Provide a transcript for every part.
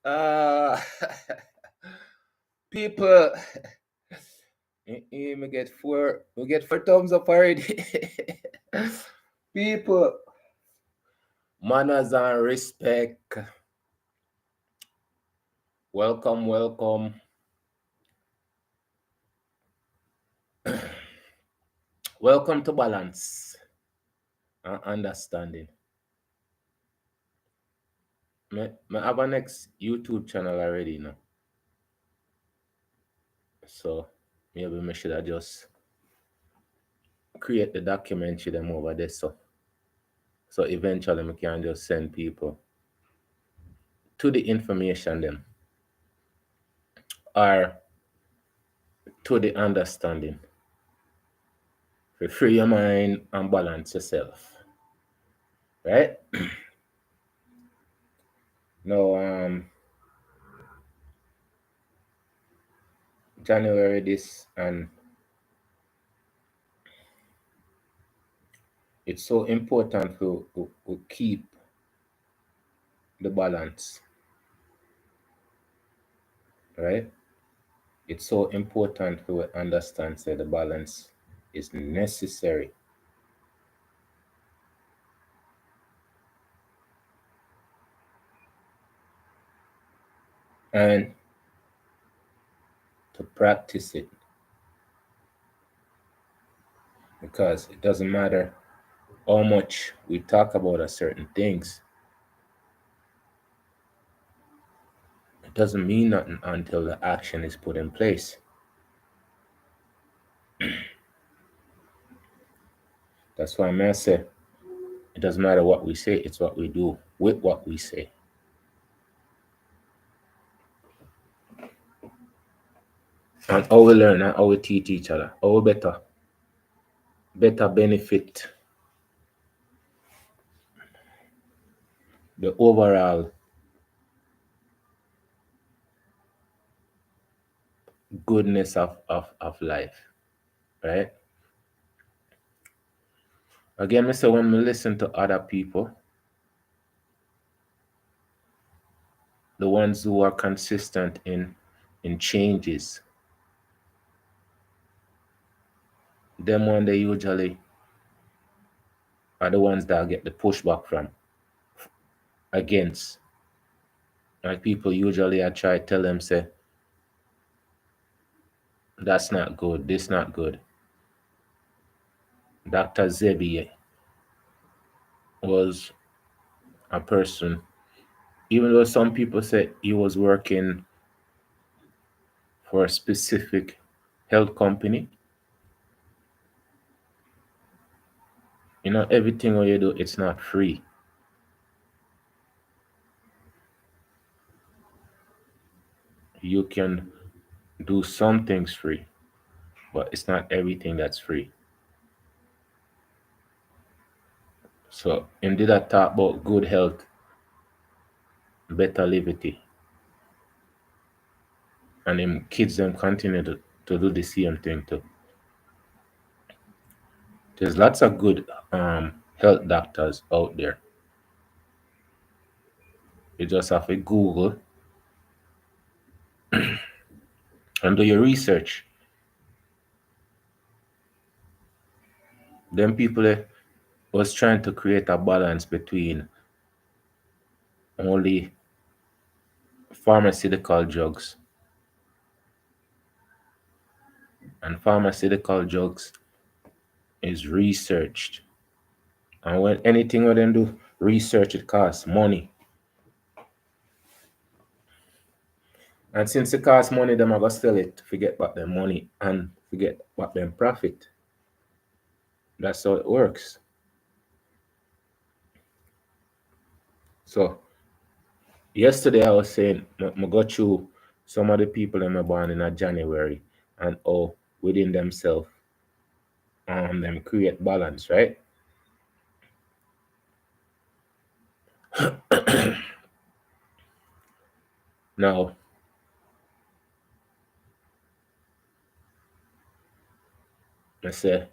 uh, people, we get four thumbs up already. People, manners and respect. Welcome, welcome. Welcome to Balance and Understanding. I have a next YouTube channel already now. So maybe we should have just create the documentary them over there so eventually we can just send people to the information them or to the understanding for free your mind and balance yourself. Right? Now January this, and it's so important to keep the balance, right? It's so important to understand that the balance is necessary. And to practice it, because it doesn't matter how much we talk about a certain things, it doesn't mean nothing until the action is put in place. That's why I say it doesn't matter what we say, it's what we do with what we say. And how we learn and how we teach each other, how we better benefit the overall goodness of life, right? Again, I say when we listen to other people, the ones who are consistent in changes, them one they usually are the ones that get the pushback from against. Like people usually I try to tell them say that's not good, this not good. Dr. Zebi was a person, even though some people say he was working for a specific health company, everything what you do, it's not free. You can do some things free, but it's not everything that's free. So him did I talk about good health, better liberty, and him kids them continue to do the same thing too. There's lots of good health doctors out there. You just have to Google and do your research. Them people was trying to create a balance between only pharmaceutical drugs, and pharmaceutical drugs is researched. And when anything when them do research, it costs money. And since it costs money, them are gonna sell it to forget about their money and forget about them profit. That's how it works. So yesterday I was saying I got through some of the people that were born in a January and all within themselves them create balance, right? Now I say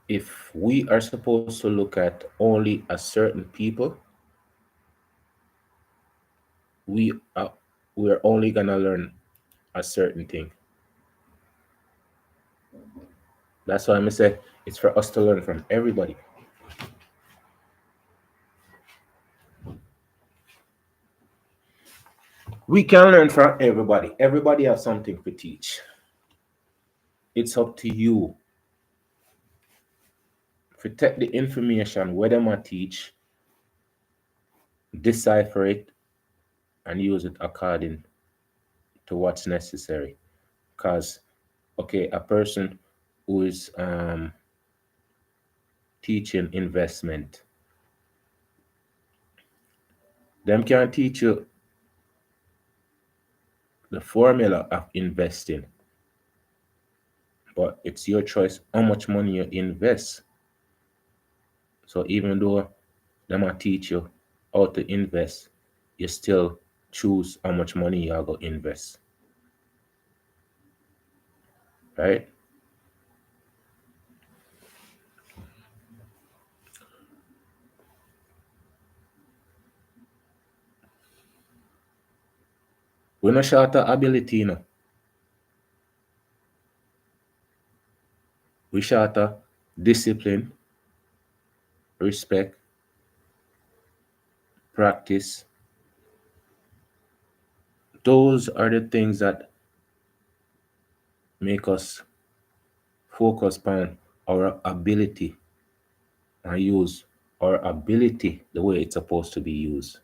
if we are supposed to look at only a certain people, we are we're only gonna learn a certain thing. That's why I say it's for us to learn from everybody. We can learn from everybody. Everybody has something to teach. It's up to you to take the information where them a teach, decipher it, and use it according to what's necessary. Because, okay, a person who is teaching investment, them can teach you the formula of investing, but it's your choice how much money you invest. So even though them might teach you how to invest, you still choose how much money you are going to invest, right? We're not short of ability, you know. We short of discipline, respect, practice. Those are the things that make us focus on our ability and use our ability the way it's supposed to be used.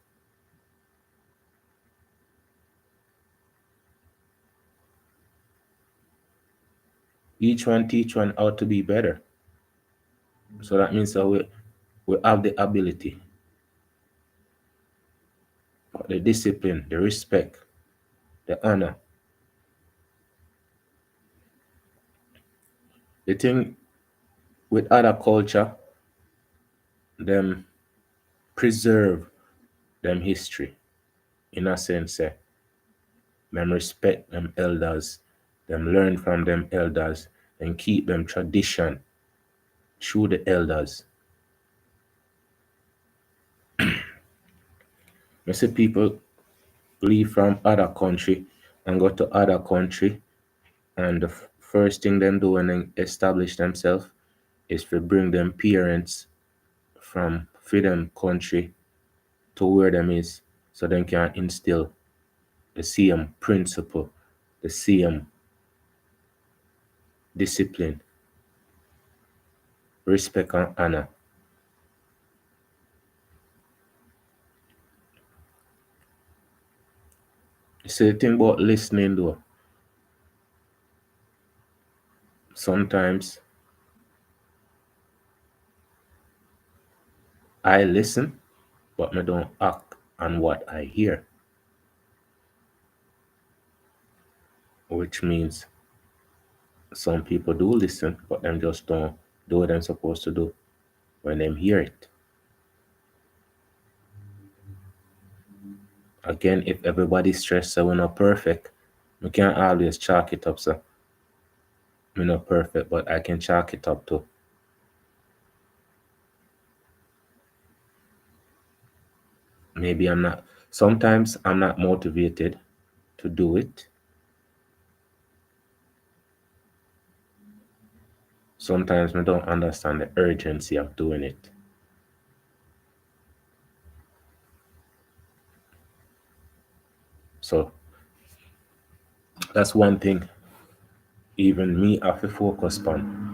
Each one teach one how to be better. So that means that we have the ability, the discipline, the respect, the honor. The thing with other culture, them preserve them history in a sense. Them respect them elders, them learn from them elders, and keep them tradition through the elders. You see people leave from other country and go to other country, and the first thing them do when they establish themselves is to bring them parents from freedom country to where them is, so they can instill the same principle, the same discipline, respect and honor. You see the thing about listening though, sometimes I listen, but I don't act on what I hear, which means some people do listen, but them just don't do what they're supposed to do when them hear it. Again, if everybody's stressed so we're not perfect, we can't always chalk it up so we're not perfect, but I can chalk it up to maybe sometimes I'm not motivated to do it. Sometimes I don't understand the urgency of doing it. So that's one thing even me have to focus on.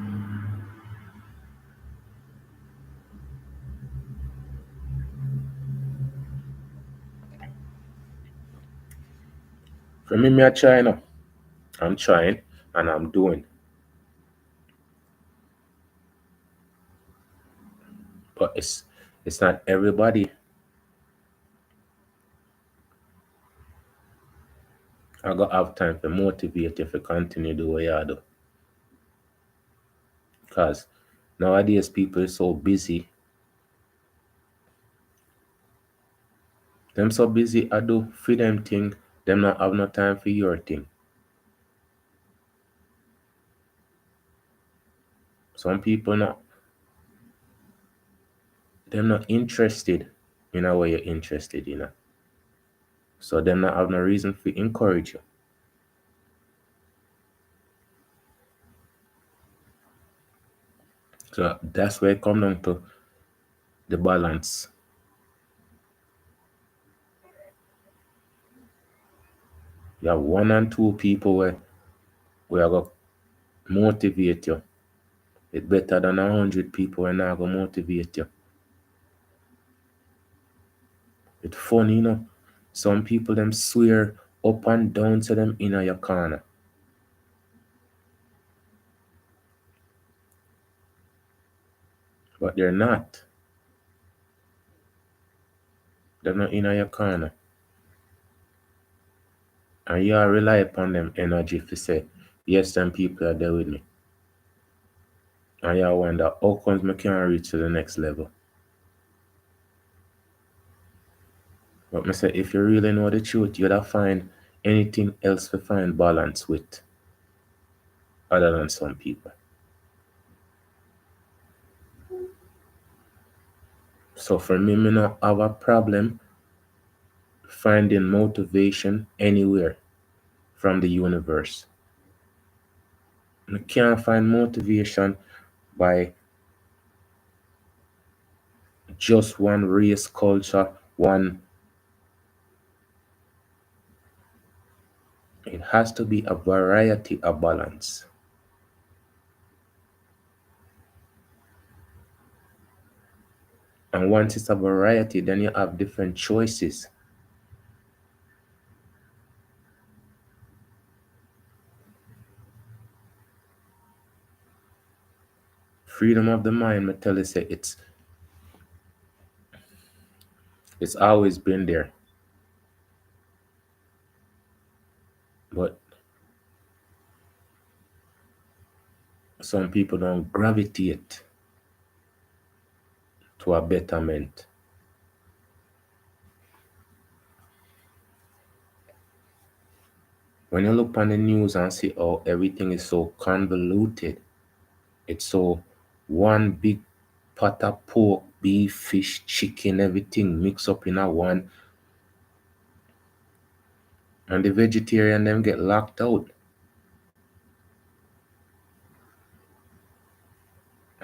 For me, I try now. I'm trying and I'm doing. But it's not everybody I got have time to motivate you to continue do what you do. Because nowadays people are so busy. Them so busy I do for them thing, them not have no time for your thing. Some people not Them not interested in a way you're interested in. So them not have no reason to encourage you. So that's where it come down to the balance. You have one and two people where are going to motivate you. It's better than 100 people when are going to motivate you. It's funny, Some people them swear up and down to them in your corner. But they're not. They're not in your corner. And you rely upon them energy to say, yes, them people are there with me. And you wonder, how comes I can't reach to the next level? But I say, if you really know the truth, you'd have find anything else to find balance with other than some people. So for me, I not have a problem finding motivation anywhere from the universe. I can't find motivation by just one race, culture, one. It has to be a variety of balance. And once it's a variety, then you have different choices. Freedom of the mind, I tell you, say it's always been there. But some people don't gravitate to a betterment. When you look on the news and see how everything is so convoluted, it's so one big pot of pork, beef, fish, chicken, everything mixed up in a one, and the vegetarian them get locked out.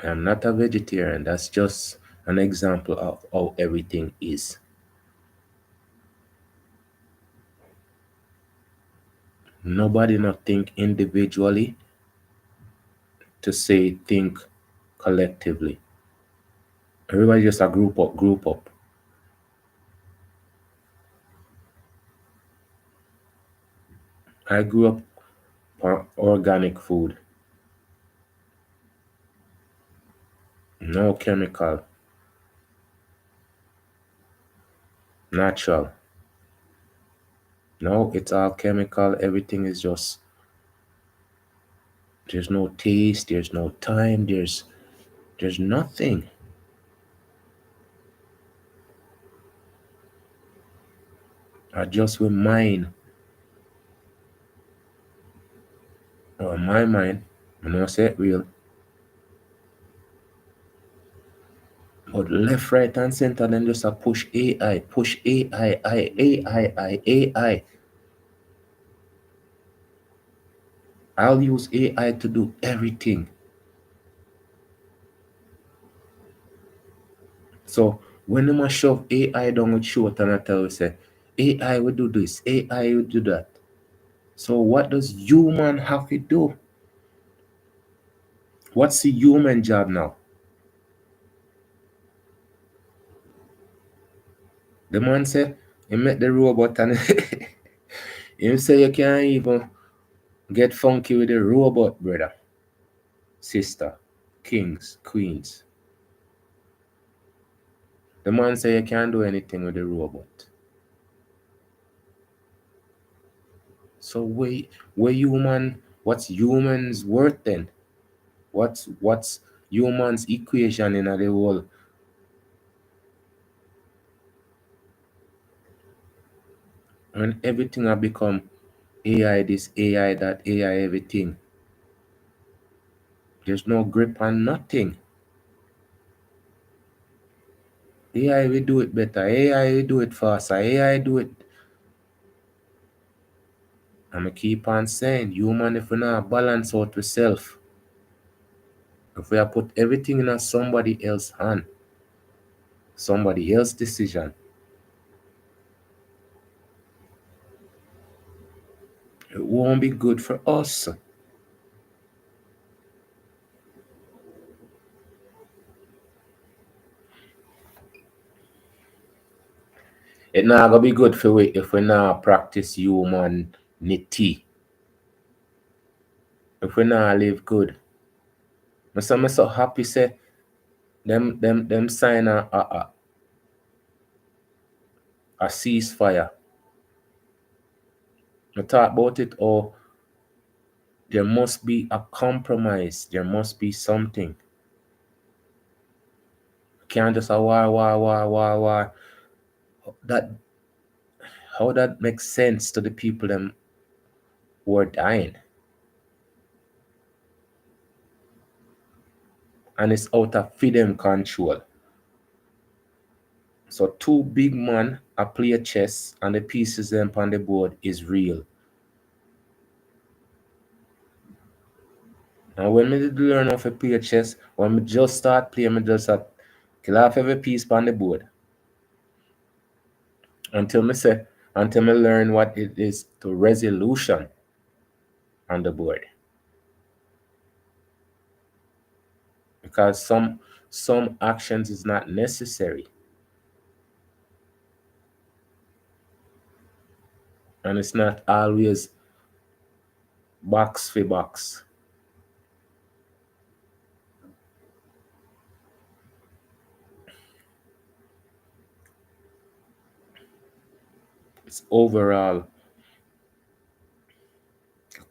I am not a vegetarian. That's just an example of how everything is. Nobody not think individually to say think collectively. Everybody just a group up. I grew up on organic food, no chemical, natural. No, it's all chemical. Everything is just there's no taste, there's no time, there's nothing. I just with mine, my mind, I know say it real, but left, right, and center, then just a push AI, push AI. I'll use AI to do everything. So when them a shove AI down with short and I tell you say, AI will do this, AI will do that. So what does human have to do? What's the human job now? The man say he met the robot and him say you can't even get funky with the robot, brother, sister, kings, queens. The man say you can't do anything with the robot. So where human, what's humans worth then? What's humans equation in the whole? When everything have become AI this, AI that, AI everything. There's no grip on nothing. AI will do it better. AI will do it faster. AI do it. I'm going to keep on saying, human, if we not balance out ourselves, if we have put everything in somebody else's hand, somebody else's decision, it won't be good for us. It not gonna be good for we if we not practice humanity. If we not live good. I'm so happy say them sign a ceasefire. I talk about it, or there must be a compromise. There must be something. Can't just a war. That how that makes sense to the people them who are dying. And it's out of freedom control. So two big men a play chess and the pieces them on the board is real. And when me did learn how to play chess, when me just start playing, me just start kill off every piece on the board. Until me learn what it is to resolution on the board. Because some actions is not necessary. And it's not always box for box. It's overall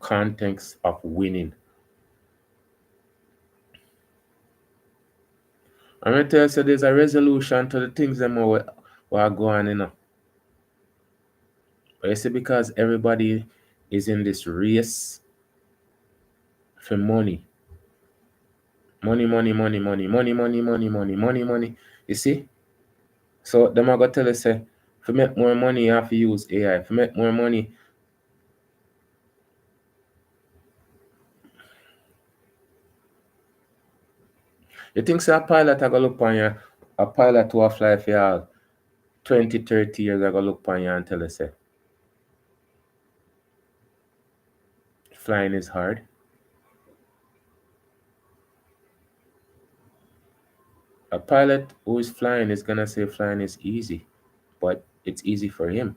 context of winning. I'm gonna tell you, so there's a resolution to the things that are going, But you see, because everybody is in this race for money. Money. You see? So them are gonna tell us say, to make more money you have to use AI. To make more money, you think say a pilot I go look on you, a pilot who a fly for you 20, 30 years I go look on you and tell us say flying is hard. A pilot who is flying is gonna say flying is easy, but it's easy for him.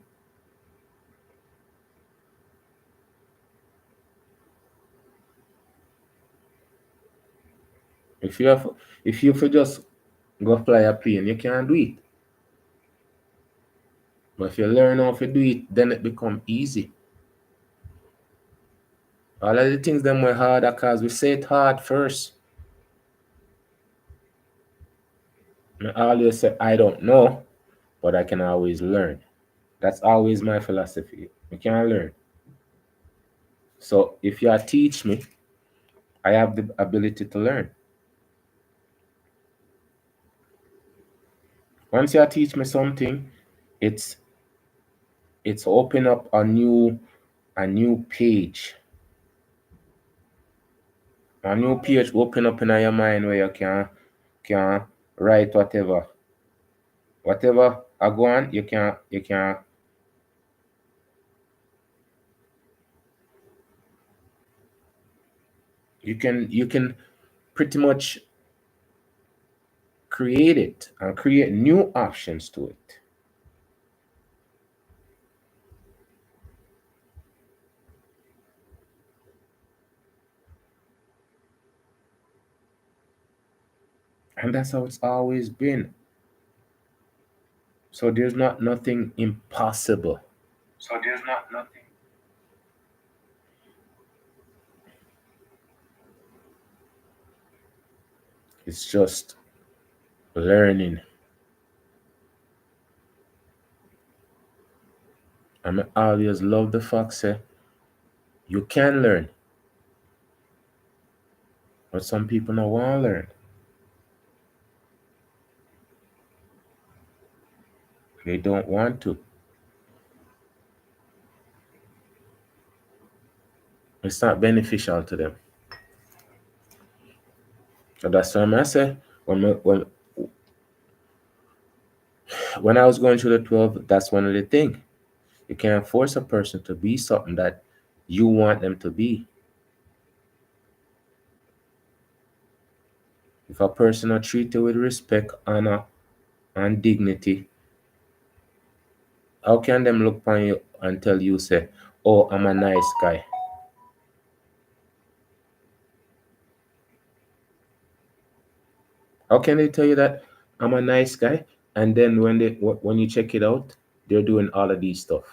If you have if you for just go fly a plane, you can't do it. But if you learn how to do it, then it become easy. All of the things them were harder because we say it hard first. I always say I don't know, but I can always learn. That's always my philosophy. You can learn. So if you teach me, I have the ability to learn. Once you teach me something, it's open up a new page. A new page open up in your mind where you can write whatever I go on, you can pretty much create it and create new options to it. And that's how it's always been. So there's not nothing impossible. So there's not nothing. It's just learning. And I always love the fact say you can learn, but some people don't want to learn. They don't want to. It's not beneficial to them. So that's why I say when I was going through the 12, that's one of the things. You can't force a person to be something that you want them to be. If a person are treated with respect, honor, and dignity, how can them look upon you and tell you, say, oh, I'm a nice guy? How can they tell you that I'm a nice guy? And then when you check it out, they're doing all of these stuff.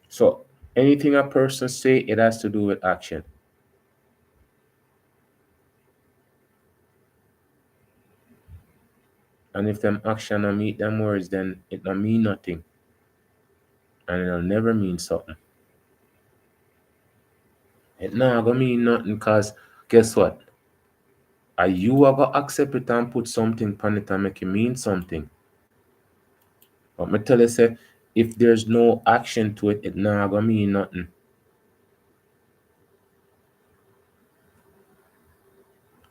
So anything a person say, it has to do with action. And if them action don't meet them words, then it don't mean nothing. And it'll never mean something. It not gonna mean nothing because guess what? Are you ever accept it and put something on it and make it mean something? But me tell you say, if there's no action to it, it not gonna mean nothing.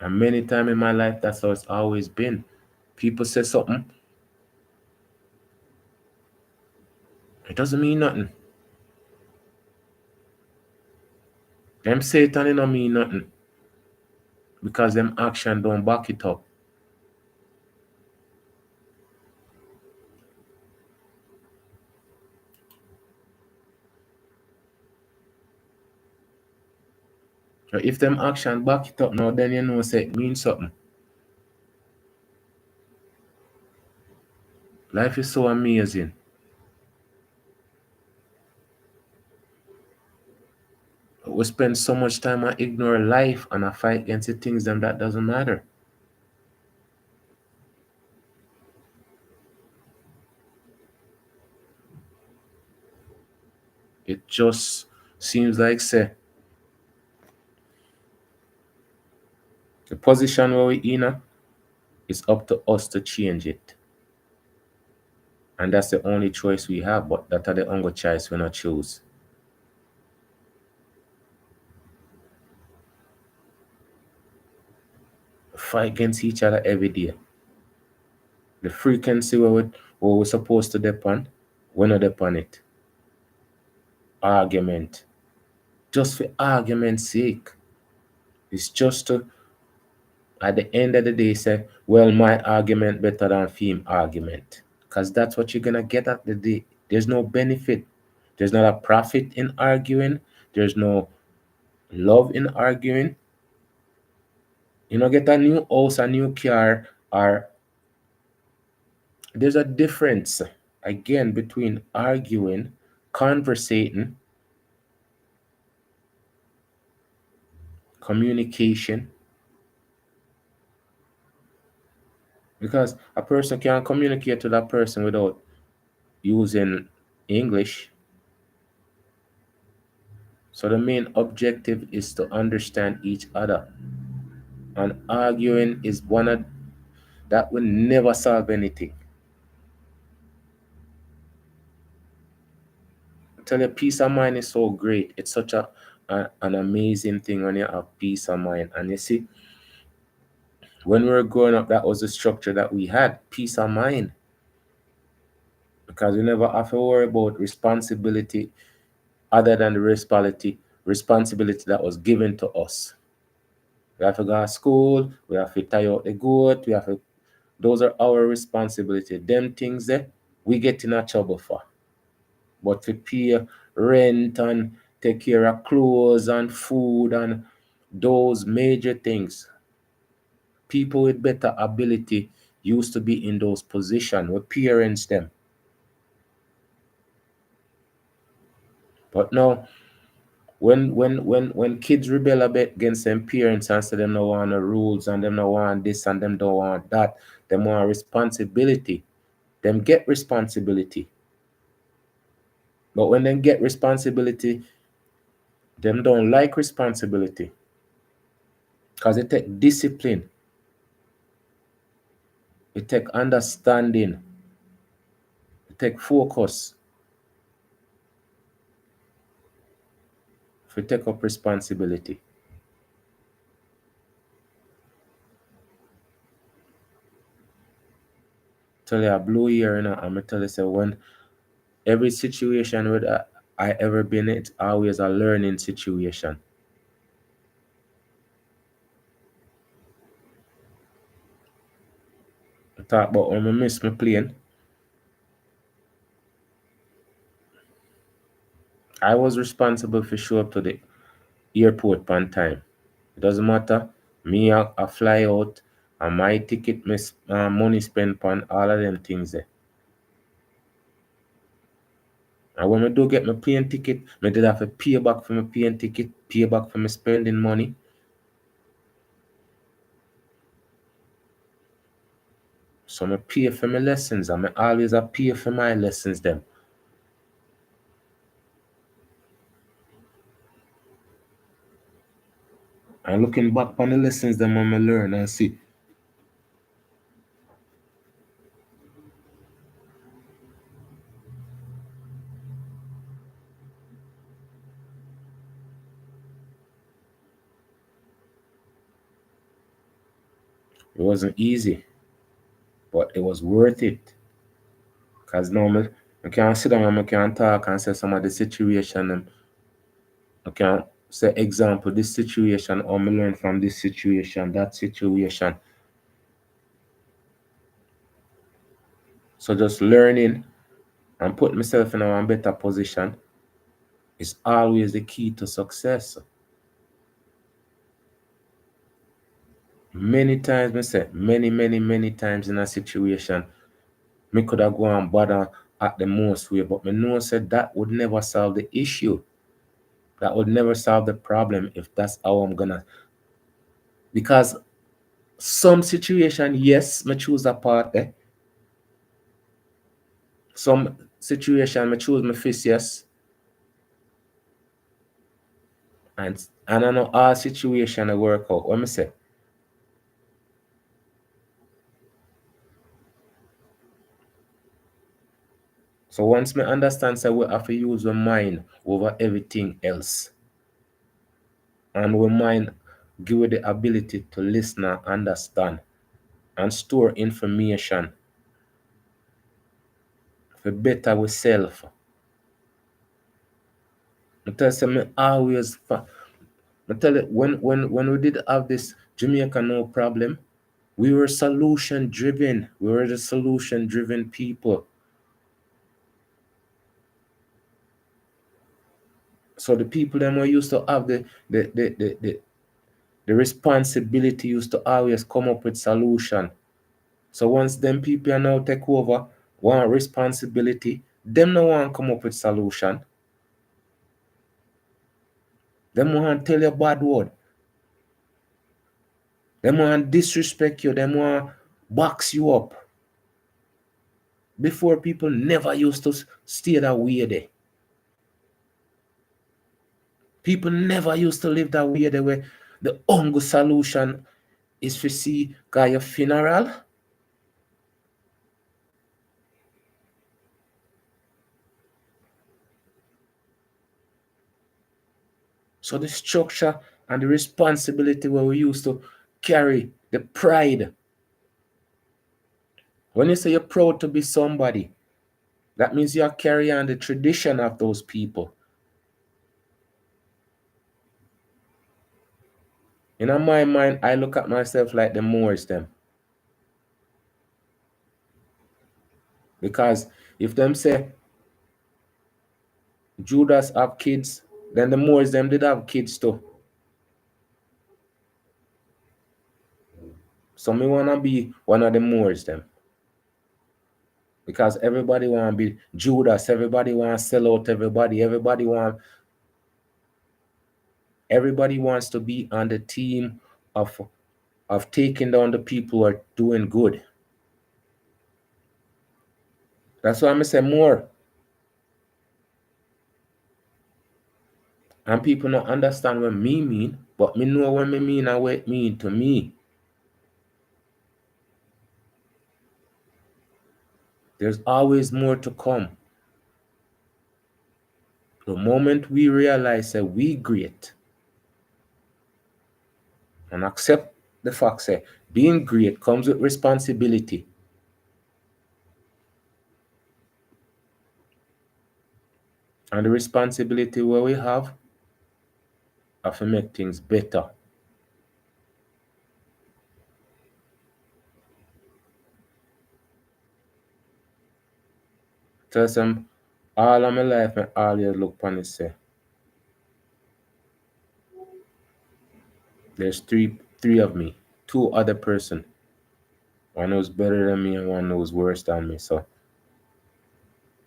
And many times in my life, that's how it's always been. People say something, it doesn't mean nothing. Them say it and it don't mean nothing. Because them action don't back it up. So if them action back it up now, then you know say it means something. Life is so amazing. We spend so much time and ignore life and I fight against the things them that doesn't matter. It just seems like say the position where we in it's up to us to change it. And that's the only choice we have, but that are the only choice we not choose. Fight against each other every day. The frequency where we're supposed to depend, we're not depend it. Argument. Just for argument's sake. It's just to, at the end of the day, say, well, my argument better than film argument. Because that's what you're going to get at the day. There's no benefit. There's not a profit in arguing. There's no love in arguing. You know, get a new house, a new car, or there's a difference, again, between arguing, conversating, communication. Because a person can't communicate with that person without using English. So the main objective is to understand each other. And arguing is one of that will never solve anything. I tell you, peace of mind is so great. It's such an amazing thing when you have peace of mind. And you see, when we were growing up, that was the structure that we had, peace of mind. Because we never have to worry about responsibility other than the responsibility that was given to us. We have to go to school, we have to tie out the goat, we have to, those are our responsibility. Them things there, we get in a trouble for. But to pay rent and take care of clothes and food and those major things, people with better ability used to be in those positions with parents them. But now when kids rebel a bit against them parents and say them no want the rules and them no want this and them don't want that, them want responsibility. Them get responsibility. But when they get responsibility, them don't like responsibility. Because it take discipline. It take understanding. It take focus. If you take up responsibility. Tell you I blew here, you know, I'm gonna tell you say when every situation where I ever been in, it's always a learning situation. I talk about when I miss my plane. I was responsible for show up to the airport on time. It doesn't matter. Me, I fly out and my ticket, miss money spent on all of them things there. And when I do get my plane ticket, I did have to pay back for my plane ticket, pay back for my spending money. So I pay for my lessons and I always pay for my lessons them. And looking back on the lessons them when I learn and see. It wasn't easy, but it was worth it. Because now I can't sit down and I can talk and say some of the situation and I can say example this situation or me learn from this situation, that situation. So just learning and put myself in a better position is always the key to success. Many times, I say, many times in a situation, me could have gone bother at the most way, but me know said that would never solve the issue. That would never solve the problem if that's how I'm gonna. Because some situation, yes, me choose a part there. Some situation, me choose my fist, yes. And I know all situation I work out. What me say? So once me understand say we have to use our mind over everything else. And we mind give you the ability to listen and understand and store information for better with self. I tell you, me always I tell you when we did have this Jamaica no problem, we were solution driven. We were the solution driven people. So the people them who used to have the responsibility used to always come up with solution. So once them people are now take over, want responsibility, them no want come up with solution. Them want tell you bad word. Them want disrespect you. Them want box you up. Before people never used to stay that way there. People never used to live that way there where the only solution is to see guy your funeral. So the structure and the responsibility where we used to carry, the pride. When you say you're proud to be somebody, that means you're carrying on the tradition of those people. In my mind, I look at myself like the Moors them. Because if them say Judas have kids, then the Moors them did have kids too. So me wanna be one of the Moors them. Because everybody wanna be Judas, everybody wanna sell out everybody wants to be on the team of taking down the people who are doing good. That's why I'm say more. And people don't understand what me mean, but me know what me mean and what it mean to me. There's always more to come. The moment we realize that we great and accept the fact that being great comes with responsibility. And the responsibility where we have to make things better. Tell some all of my life and all you look upon it say there's three of me, two other person. One who's better than me and one who's worse than me. So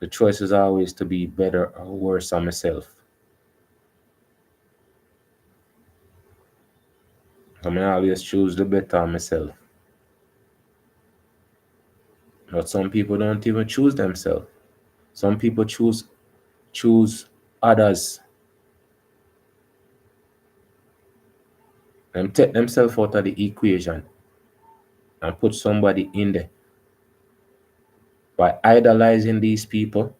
the choice is always to be better or worse than myself. So I always choose the better on myself. But some people don't even choose themselves. Some people choose others. Them take themselves out of the equation and put somebody in there. By idolizing these people,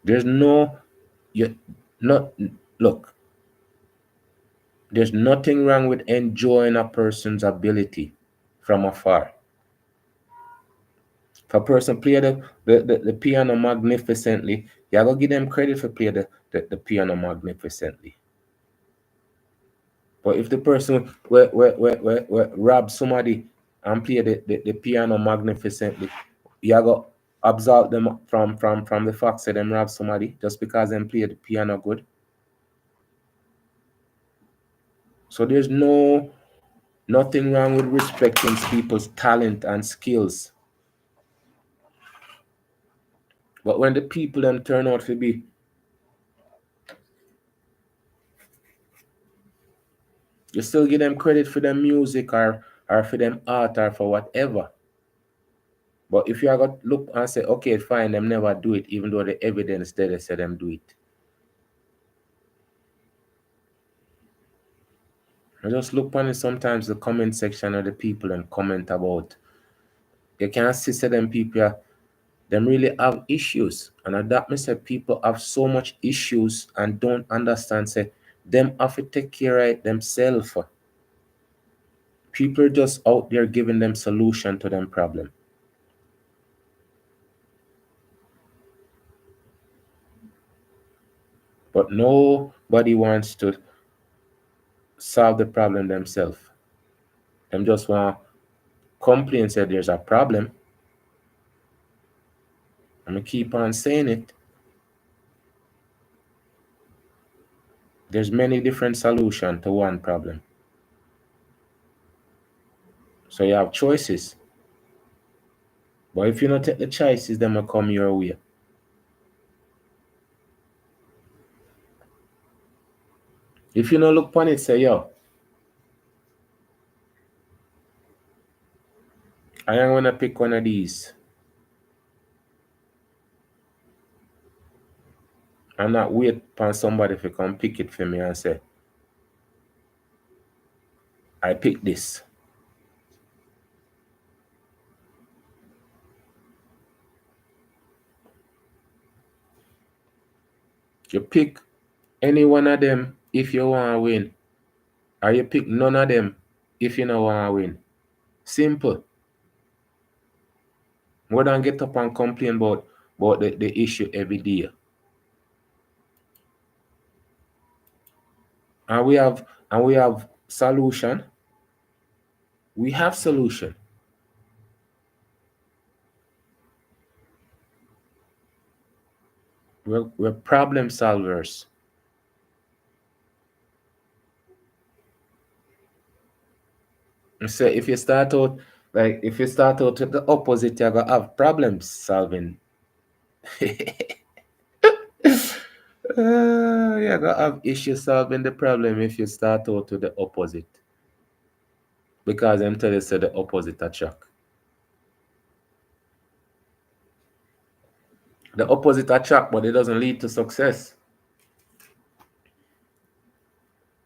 there's no you not look, there's nothing wrong with enjoying a person's ability from afar. If a person play the piano magnificently, you gotta give them credit for play the piano magnificently. But if the person will rob somebody and play the piano magnificently, you gotta absolve them from the fact that them rob somebody just because them play the piano good. So there's nothing wrong with respecting people's talent and skills. But when the people them turn out to be, you still give them credit for their music or for them art or for whatever. But if you are going to look and say, okay, fine, them never do it, even though the evidence there they say them do it. I just look on it sometimes the comment section of the people and comment about you can't see say them people them really have issues. And at that means that people have so much issues and don't understand say them have to take care of it themselves. People are just out there giving them solution to them problem. But nobody wants to solve the problem themselves. Them just want to complain say there's a problem. I'm gonna keep on saying it. There's many different solutions to one problem. So you have choices. But if you don't take the choices, then will come your way. If you don't look upon it, say, yo, I am gonna pick one of these. And not wait for somebody to come pick it for me and say, I pick this. You pick any one of them if you want to win. Or you pick none of them if you don't want to win. Simple. More than get up and complain about the issue every day. And we have solution. We have solution. We're problem solvers. So if you start out with the opposite, you're gonna have problem solving. You're gonna have issue solving the problem if you start out with the opposite. Because I'm telling you, say the opposite attract. The opposite attract, but it doesn't lead to success.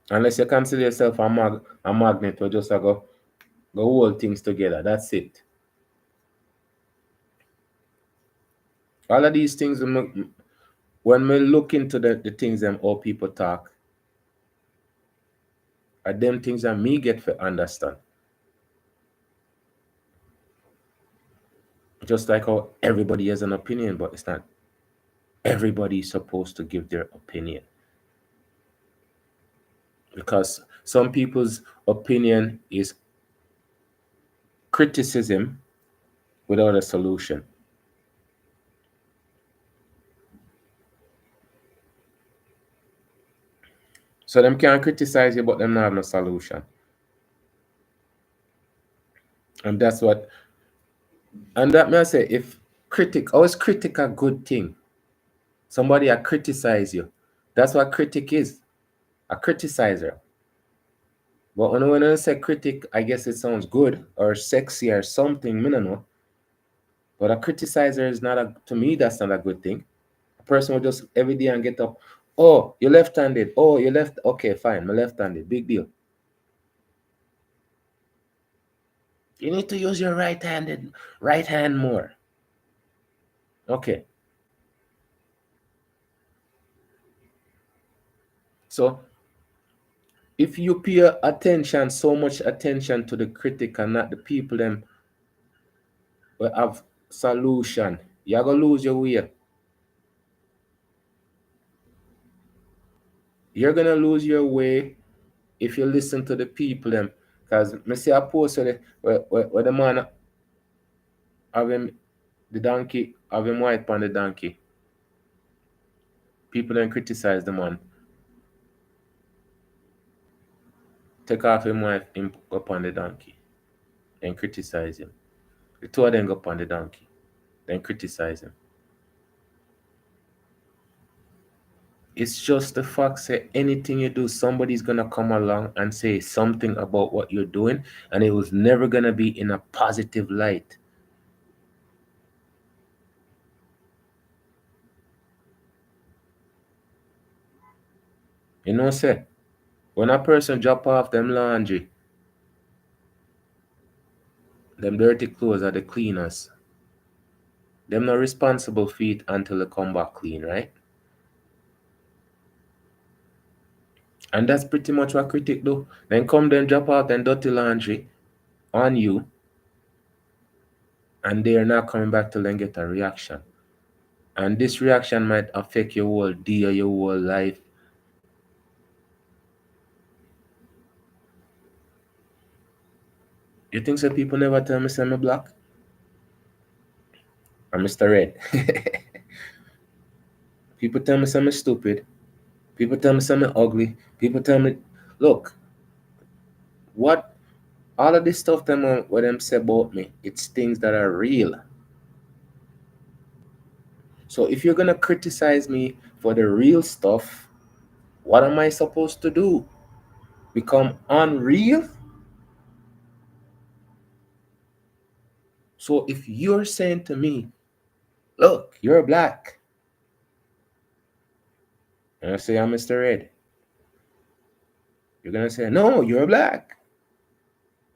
Unless you consider yourself a magnet or just a go hold things together. That's it. All of these things, when we look into the things them all people talk, are them things that me get to understand. Just like how everybody has an opinion, but it's not everybody is supposed to give their opinion. Because some people's opinion is criticism without a solution. So them can criticize you, but them not have no solution. And that's what, and that may I say, if always critic a good thing. Somebody a criticize you. That's what critic is, a criticizer. But when I say critic, I guess it sounds good or sexy or something, I don't know. But a criticizer is not to me, that's not a good thing. A person will just every day and get up, oh, you're left-handed. Oh, you're left. Okay, fine, I'm left-handed. Big deal. You need to use your right hand more. Okay. So if you pay attention, so much attention to the critic and not the people them will have solution, you're gonna lose your way. You're gonna lose your way if you listen to the people them. Because me see a post where the man have him the donkey, have him white on the donkey. People then criticize the man. Take off him wife him up on the donkey and criticize him. The two of them go up on the donkey, then criticize him. It's just the fact that anything you do, somebody's gonna come along and say something about what you're doing, and it was never gonna be in a positive light. You know, say when a person drop off them laundry, them dirty clothes are the cleaners. Them not responsible for it until they come back clean, right? And that's pretty much what critic do. Then come then drop off them dirty laundry on you, and they are not coming back till then get a reaction. And this reaction might affect your whole day or your whole life. You think so people never tell me say I'm black? I'm Mr. Red. People tell me say I'm stupid. People tell me say I'm ugly. People tell me, look, what all of this stuff them what them say about me, it's things that are real. So if you're gonna criticize me for the real stuff, what am I supposed to do? Become unreal? So if you're saying to me, look, you're black, and I say I'm Mr. Red, you're gonna say, no, you're black.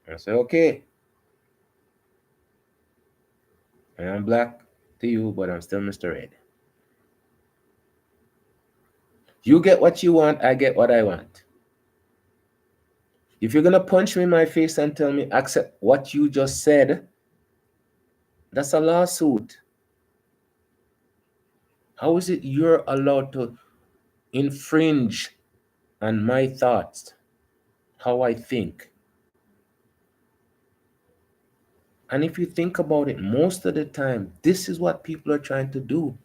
And I say, okay, I am black to you, but I'm still Mr. Red. You get what you want, I get what I want. If you're gonna punch me in my face and tell me accept what you just said, that's a lawsuit. How is it you're allowed to infringe on my thoughts, how I think? And if you think about it, most of the time, this is what people are trying to do.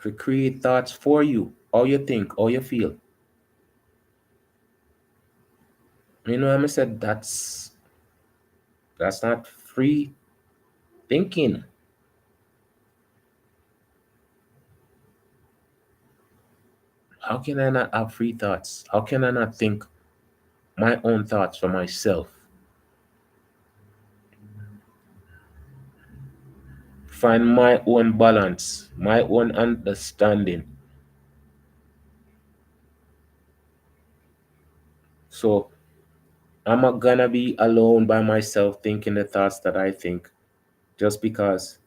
To create thoughts for you, how you think, how you feel. You know, I said that's not free thinking. How can I not have free thoughts? How can I not think my own thoughts for myself? Find my own balance, my own understanding. So I'm not gonna be alone by myself thinking the thoughts that I think just because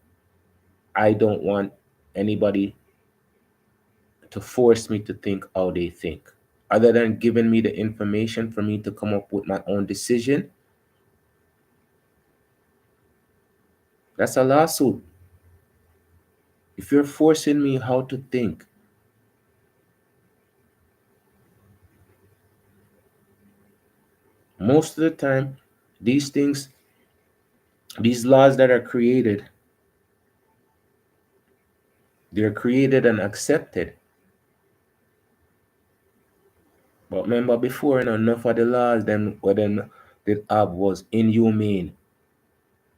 I don't want anybody to force me to think how they think. Other than giving me the information for me to come up with my own decision, that's a lawsuit. If you're forcing me how to think, most of the time, these things, these laws that are created, they're created and accepted. But remember before, enough of the laws then what them did have was inhumane.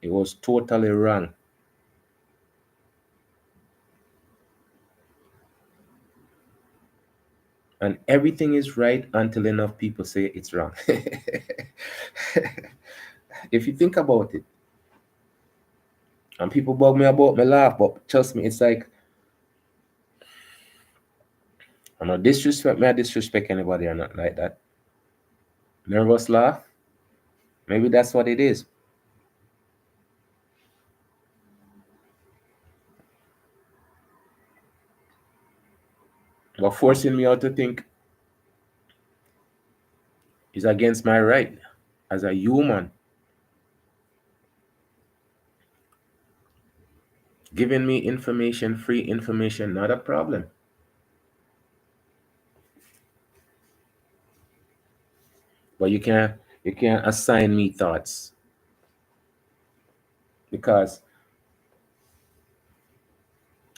It was totally wrong. And everything is right until enough people say it's wrong. If you think about it, and people bug me about my laugh, but trust me, it's like I'm not disrespect me, I disrespect anybody or not like that. Nervous laugh, maybe that's what it is. But forcing me out to think is against my right as a human. Giving me information, free information, not a problem. But you can't assign me thoughts because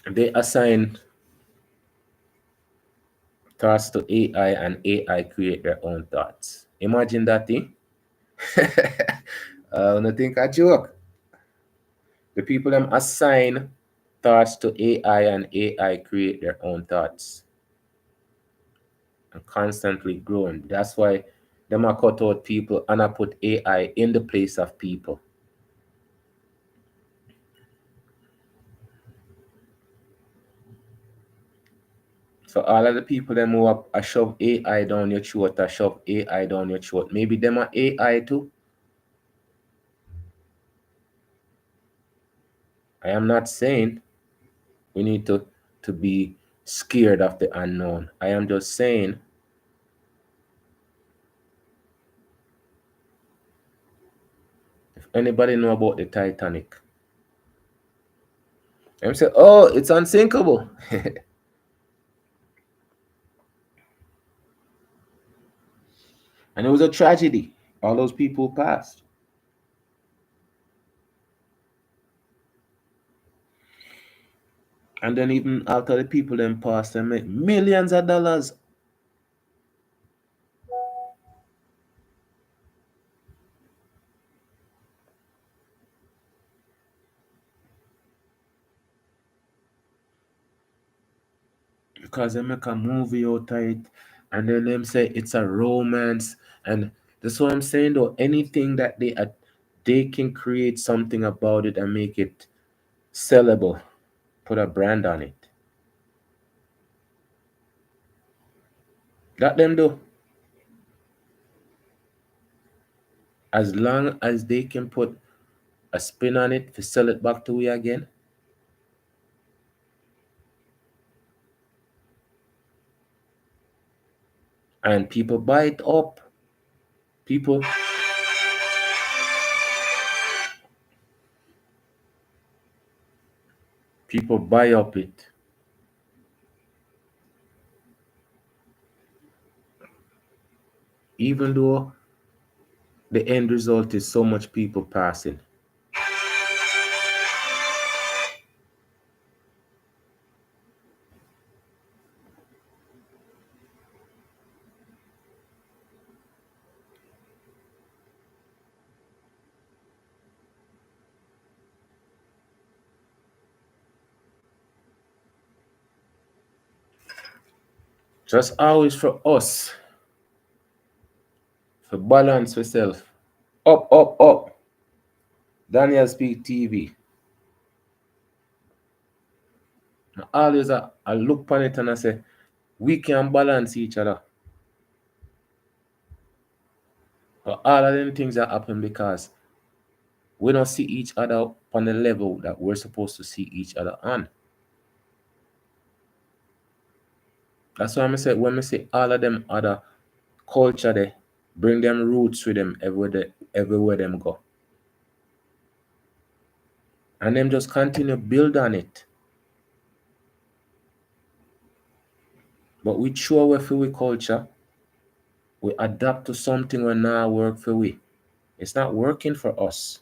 they assign thoughts to AI and AI create their own thoughts. Imagine that thing. I don't think a joke. The people them assign thoughts to AI and AI create their own thoughts and constantly growing. That's why them are cut out people and I put AI in the place of people. So all of the people them who are shove AI down your throat, or shove AI down your throat, maybe them are AI too. I am not saying we need to be scared of the unknown. I am just saying, if anybody know about the Titanic, I'm say, oh, it's unsinkable. And it was a tragedy. All those people passed. And then even after the people then passed, they make millions of dollars because they make a movie out of it. And then them say it's a romance. And that's what I'm saying though. Anything that they can create something about it and make it sellable, put a brand on it. That them do. As long as they can put a spin on it to sell it back to we again, and people buy it up. People people buy up it, even though the end result is so much people passing. Just always for us, for balance yourself. Up, up, up. Daniel Speak TV. I always I look on it and I say, we can balance each other. But all of them things that happen because we don't see each other on the level that we're supposed to see each other on. That's why I say when I say all of them other culture they bring them roots with them everywhere them go. And them just continue build on it. But we throw away for we culture, we adapt to something when now work for we. It's not working for us.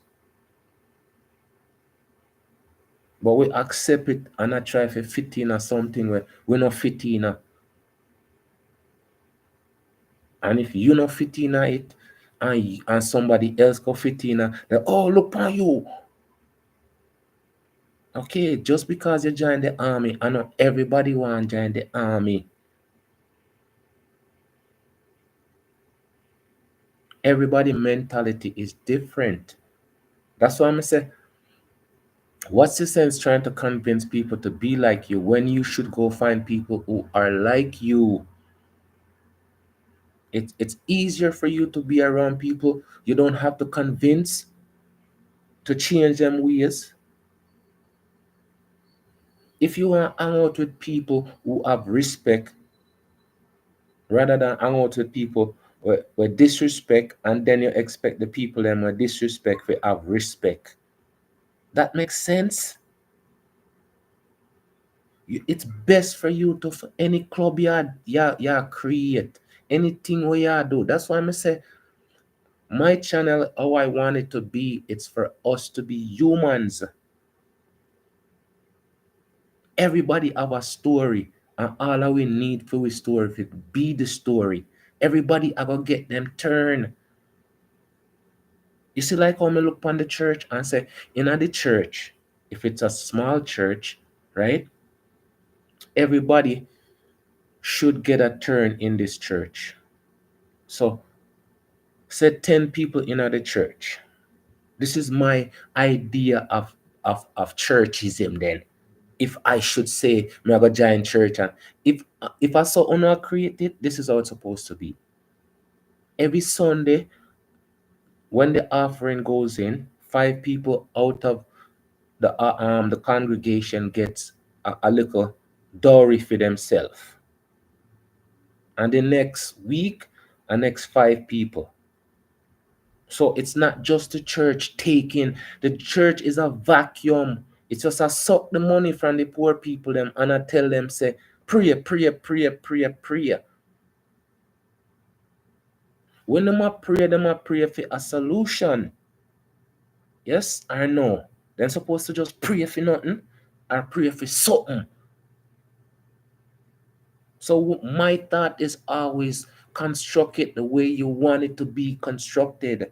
But we accept it and not try to fit in or something where we not fit in. And if you not fit in it and somebody else go fit in, they oh look on you. Okay, just because you join the army, I know everybody want to join the army. Everybody mentality is different. That's why I'm say, what's the sense trying to convince people to be like you when you should go find people who are like you? It's easier for you to be around people you don't have to convince to change them ways. If you want to hang out with people who have respect rather than hang out with people with disrespect, and then you expect the people them with disrespect to have respect, that makes sense. It's best for you to for any club you create, anything where you do. That's why I say my channel, how I want it to be, it's for us to be humans. Everybody have a story, and all we need for we story to be the story. Everybody I gonna get them turn. You see, like how me look on the church and say, in the church, if it's a small church, right? Everybody should get a turn in this church. So say 10 people in the church. This is my idea of churchism then. If I should say me I go join church, and if I saw honor create it, this is how it's supposed to be. Every Sunday when the offering goes in, 5 people out of the congregation gets a little dowry for themselves. And the next week, the next 5 people. So it's not just the church taking. The church is a vacuum. It's just a suck the money from the poor people them and I tell them say pray, pray, pray, pray, pray. When them a pray for a solution. Yes or no? They're supposed to just pray for nothing or pray for something. So my thought is always construct it the way you want it to be constructed.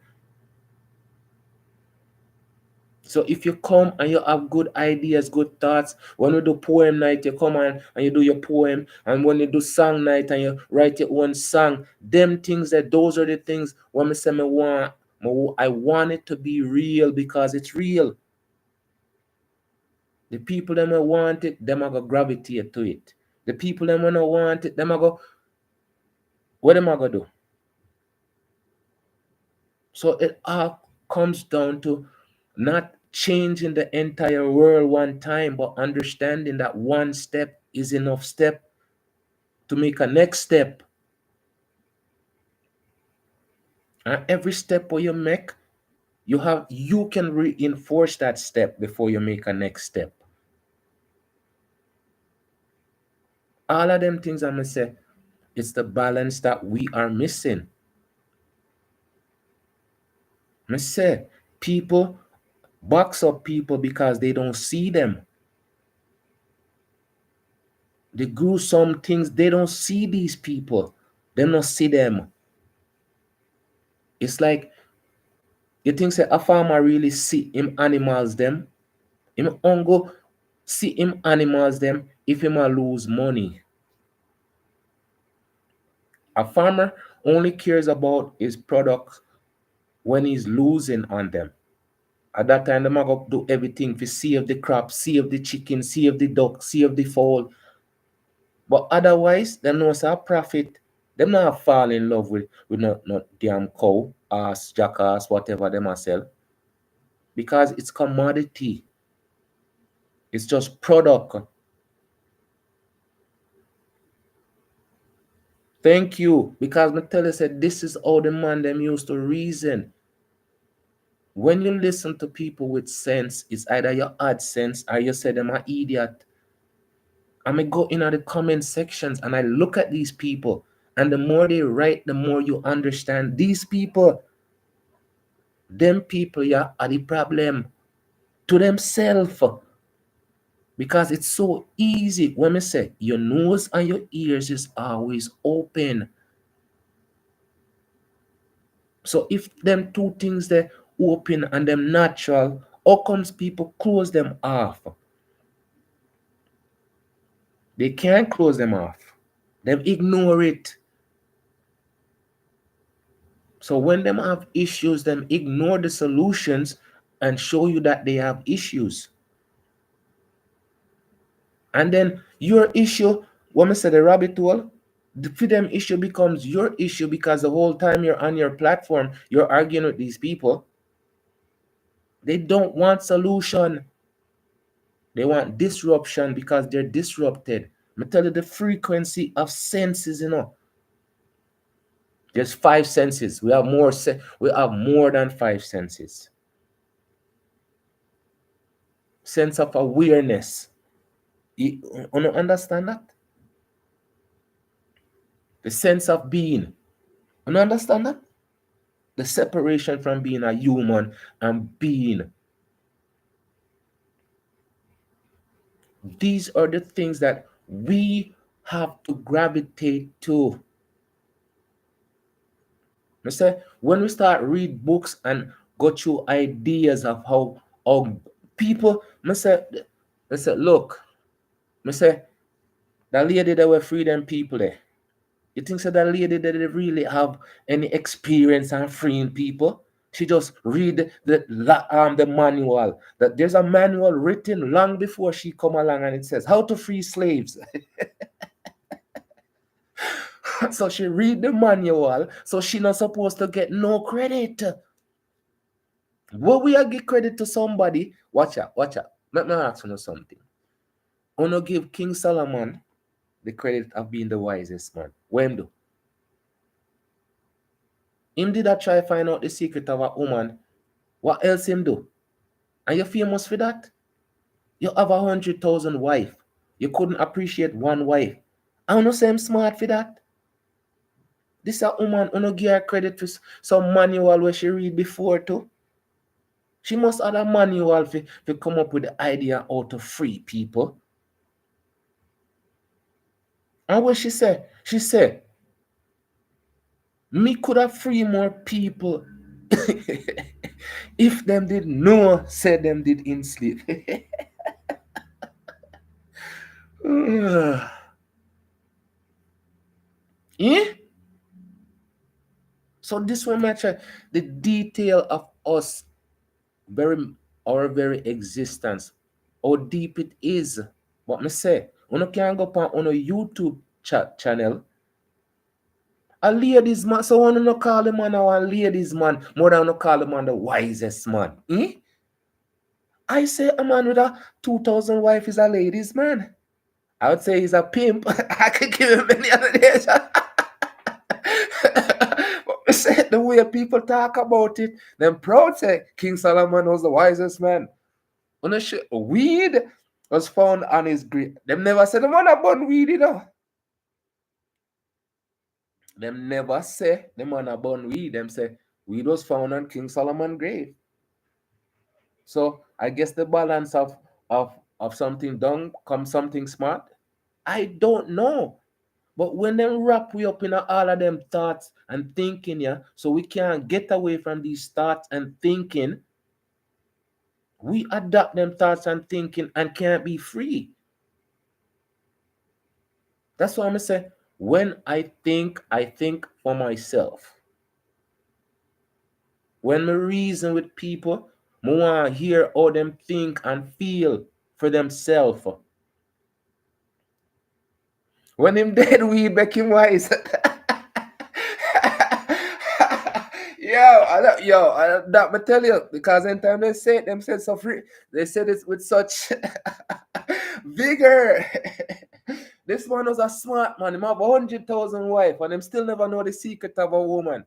So if you come and you have good ideas, good thoughts, when we do poem night, you come on and you do your poem. And when you do song night and you write your own song, them things those are the things when I say I want it to be real because it's real. The people that want it, them are going to gravitate to it. The people that don't want it, them are going, what am I going to do? So it all comes down to not changing the entire world one time, but understanding that one step is enough step to make a next step. And every step where you make, you can reinforce that step before you make a next step. All of them things I'm gonna say, it's the balance that we are missing. I say people box up people because they don't see them. They do some things, they don't see these people. They don't see them. It's like you think say a farmer really see him animals them. Him ongo see him animals them if him a lose money. A farmer only cares about his product when he's losing on them. At that time, them a go do everything to save the crop, save the chicken, save the duck, save the fowl. But otherwise, them know say a profit. Them not fall in love with no damn cow. ass, jackass, whatever them a sell, because it's commodity. It's just product. Thank you. Because me tell you said this is how the man them used to reason. When you listen to people with sense, it's either you add sense or you say them an idiot. I may go in the comment sections and I look at these people, and the more they write, the more you understand these people. Them people, yeah, are the problem to themselves. Because it's so easy. When I say your nose and your ears is always open. So if them two things they open and them natural, how comes people close them off? They can't close them off. Them ignore it. So when them have issues, them ignore the solutions and show you that they have issues. And then your issue, when I say the rabbit hole, the freedom issue becomes your issue because the whole time you're on your platform, you're arguing with these people. They don't want solution. They want disruption because they're disrupted. I tell you the frequency of senses, There's 5 senses. We have more than 5 senses. Sense of awareness. You understand that? The sense of being. You understand that? The separation from being a human and being. These are the things that we have to gravitate to. I say, when we start read books and go through ideas of how people, I say, look, I say, that lady that were free them people there. You think so that lady that they really have any experience on freeing people? She just read the manual. That there's a manual written long before she come along and it says how to free slaves. So she read the manual, so she not supposed to get no credit. What we are give credit to somebody? Watch out. Let me ask you something. I want to give King Solomon the credit of being the wisest man. What him do? Him did that try find out the secret of a woman. What else him do? And you're famous for that? You have 100,000 wife. You couldn't appreciate one wife. I don't know say I'm smart for that. This a woman who no give her credit for some manual where she read before too. She must have a manual to come up with the idea how to free people. And what she said? She said, me could have free more people if them did know, said them did in sleep. Yeah? So this one matter the detail of us, our very existence, how deep it is. What me say? You can go on a YouTube channel. A ladies man, so one no call him man a ladies man more than no call him man the wisest man. I say a man with a 2,000 wife is a ladies man. I would say he's a pimp. I could give him many other days. But say the way people talk about it, them proud say King Solomon was the wisest man. When weed was found on his grave, them never said the man about weed, Them never say the man about weed. Them say weed was found on King Solomon's grave. So I guess the balance of something done comes something smart. I don't know. But when they wrap we up in all of them thoughts and thinking, yeah, so we can't get away from these thoughts and thinking, we adopt them thoughts and thinking and can't be free. That's why I'm say when I think for myself. When I reason with people, I want to hear how them think and feel for themselves. When him dead, we make him wise. Yo, That me tell you, because anytime they say it, them said so free. They said it with such vigor. This man was a smart man. Him have 100,000 wife, and him still never know the secret of a woman.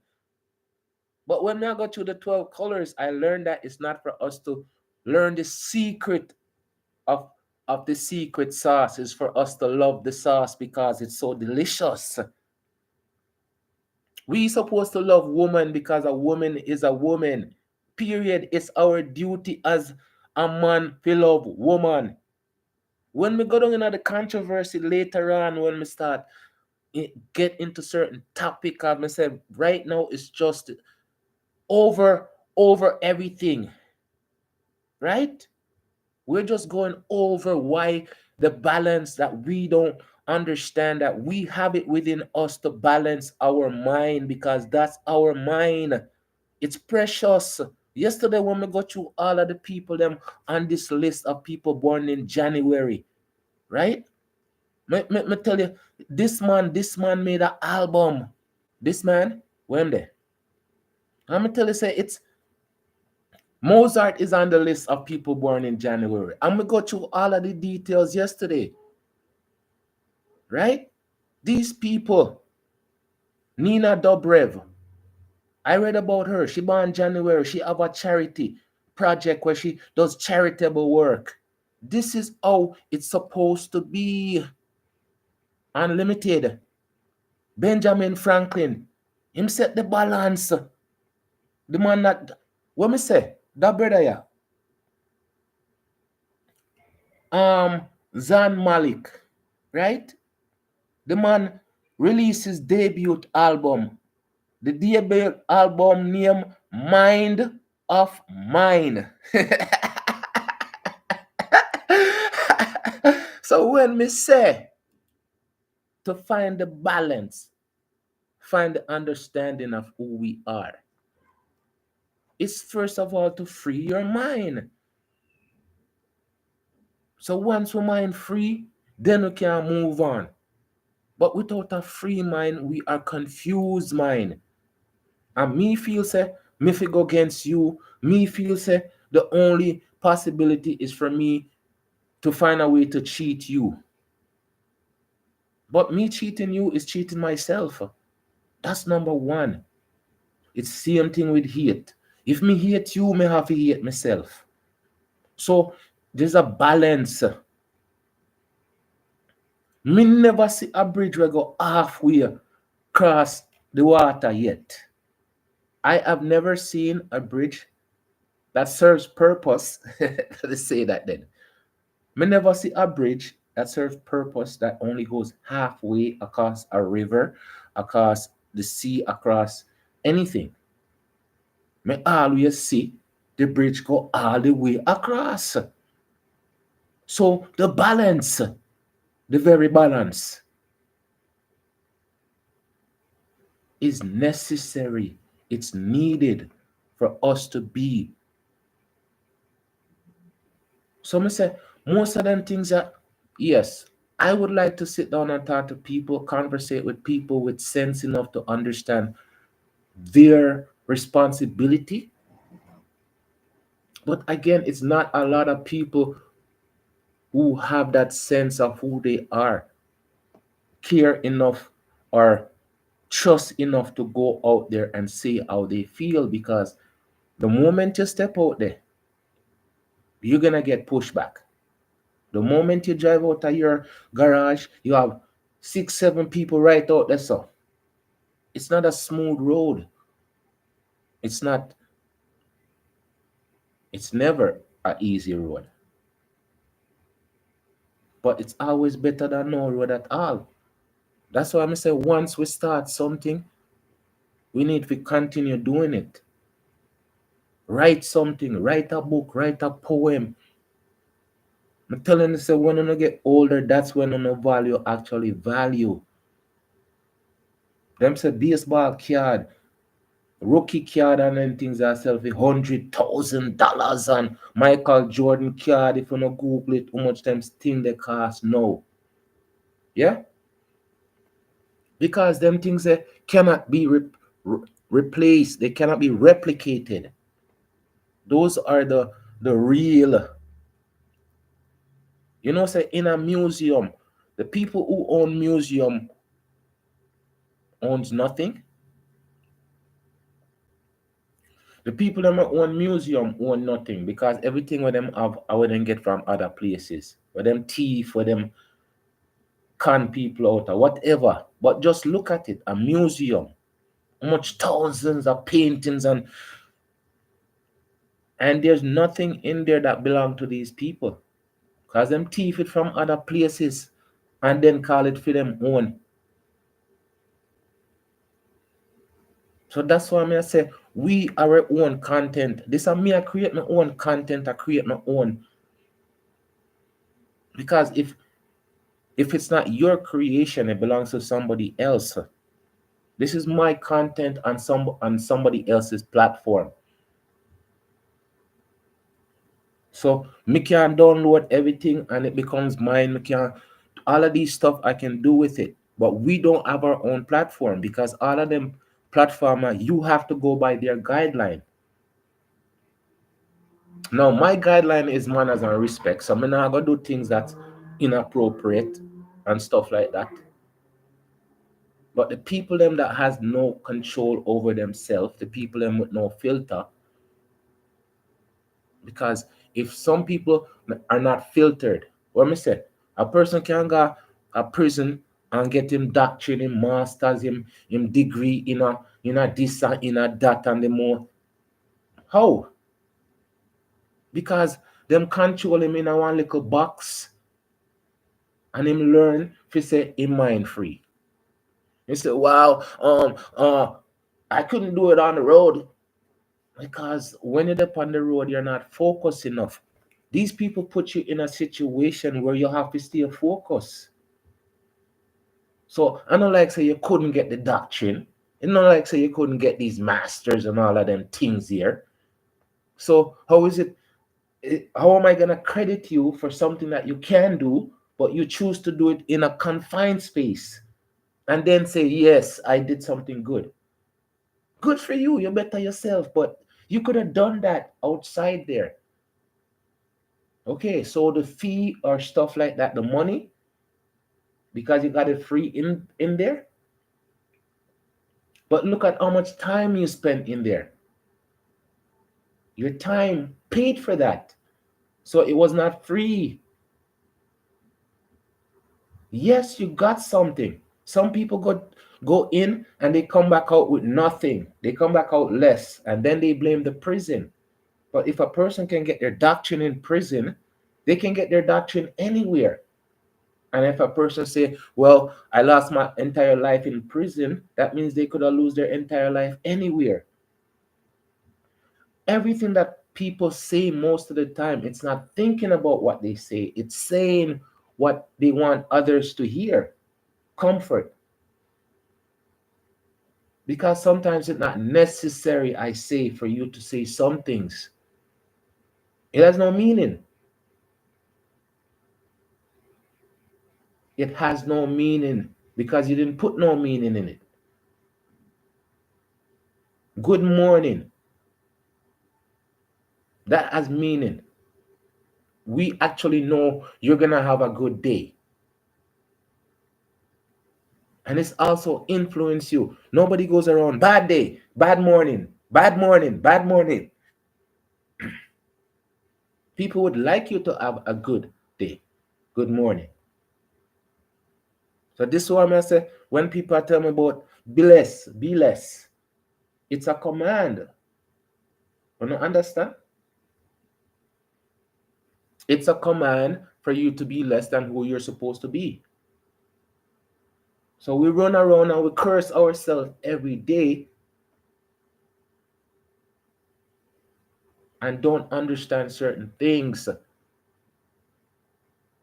But when I got through the 12 colors, I learned that it's not for us to learn the secret of the secret sauce. It's for us to love the sauce because it's so delicious. We supposed to love woman because a woman is a woman. Period. It's our duty as a man to love woman. When we go down into the controversy later on, when we start get into certain topic, I say right now it's just over everything, right? We're just going over why the balance that we don't understand, that we have it within us to balance our mind, because that's our mind. It's precious. Yesterday when we got through all of the people them on this list of people born in January, right? Me tell you, this man made an album. This man, when there? I'm gonna tell you, say it's Mozart is on the list of people born in January. I'm gonna go through all of the details yesterday, right? These people, Nina Dobrev, I read about her. She born January. She have a charity project where she does charitable work. This is how it's supposed to be. Unlimited. Benjamin Franklin, him set the balance. The man that, what me say, that brother yeah. Zan Malik, right? The man released his debut album. The debut album name Mind of Mine. So when me say to find the balance, find the understanding of who we are, it's first of all to free your mind. So once we mind free, then we can move on. But without a free mind, we are confused mind. And me feel say, me fi go against you. Me feel say, the only possibility is for me to find a way to cheat you. But me cheating you is cheating myself. That's number one. It's same thing with hate. If me hate you, me have to hate myself. So there's a balance. Me never see a bridge where go halfway across the water yet. I have never seen a bridge that serves purpose. Let's say that then. Me never see a bridge that serves purpose that only goes halfway across a river, across the sea, across anything. Me always see the bridge go all the way across. So the balance, the very balance, is necessary. It's needed for us to be. So I say, most of them things that, yes, I would like to sit down and talk to people, conversate with people with sense enough to understand their responsibility. But again, it's not a lot of people who have that sense of who they are, care enough or trust enough to go out there and say how they feel, because the moment you step out there, you're gonna get pushback. The moment you drive out of your garage, you have 6, 7 people right out there. So it's not a smooth road. It's not, it's never an easy road. But it's always better than no road at all. That's why I say once we start something, we need to continue doing it. Write something, write a book, write a poem. I'm telling you, say when you get older, that's when you value actually value. Them say baseball card, rookie card and then things are sell for $100,000, and Michael Jordan card, if you no Google it, how much times thing they cost now. Yeah? Because them things cannot be replaced. They cannot be replicated. Those are the real, say in a museum, the people who own museum owns nothing. The people that own museum own nothing because everything with them have I would them get from other places. Where them thief, where them con people out or whatever. But just look at it, a museum. How much thousands of paintings and there's nothing in there that belong to these people. Because them thief it from other places and then call it for them own. So that's why I say we are our own content. This is me, I create my own content, I create my own. Because if it's not your creation, it belongs to somebody else. This is my content on somebody else's platform. So me can download everything and it becomes mine. Me can all of these stuff I can do with it. But we don't have our own platform because all of them platformer, you have to go by their guideline. Now my guideline is manners and respect. So I'm not gonna do things that's inappropriate and stuff like that. But the people them that has no control over themselves, the people them with no filter, because if some people are not filtered, what me say, a person can go a prison and get him doctorate, him masters, him degree in a this and in a that and the more. How? Because them control him in a one little box and him learn if say him mind free. You say, wow, I couldn't do it on the road. Because when you're up on the road, you're not focused enough. These people put you in a situation where you have to stay focused. So I don't like say you couldn't get the doctrine. It's not like say you couldn't get these masters and all of them things here. So how is it? How am I gonna credit you for something that you can do, but you choose to do it in a confined space, and then say yes, I did something good? Good for you. You better yourself, but you could have done that outside there. Okay, so the fee or stuff like that, the money, because you got it free in there. But look at how much time you spent in there. Your time paid for that. So it was not free. Yes, you got something. Some people go in and they come back out with nothing. They come back out less and then they blame the prison. But if a person can get their doctrine in prison, they can get their doctrine anywhere. And if a person say, well, I lost my entire life in prison, that means they could have lose their entire life anywhere. Everything that people say most of the time, it's not thinking about what they say. It's saying what they want others to hear. Comfort. Because sometimes it's not necessary, I say, for you to say some things. It has no meaning. It has no meaning because you didn't put no meaning in it. Good morning. That has meaning. We actually know you're going to have a good day. And it's also influence you. Nobody goes around, bad day, bad morning, bad morning, bad morning. People would like you to have a good day, good morning. So this is what I say, when people tell me about be less, it's a command. You don't understand? It's a command for you to be less than who you're supposed to be. So we run around and we curse ourselves every day and don't understand certain things.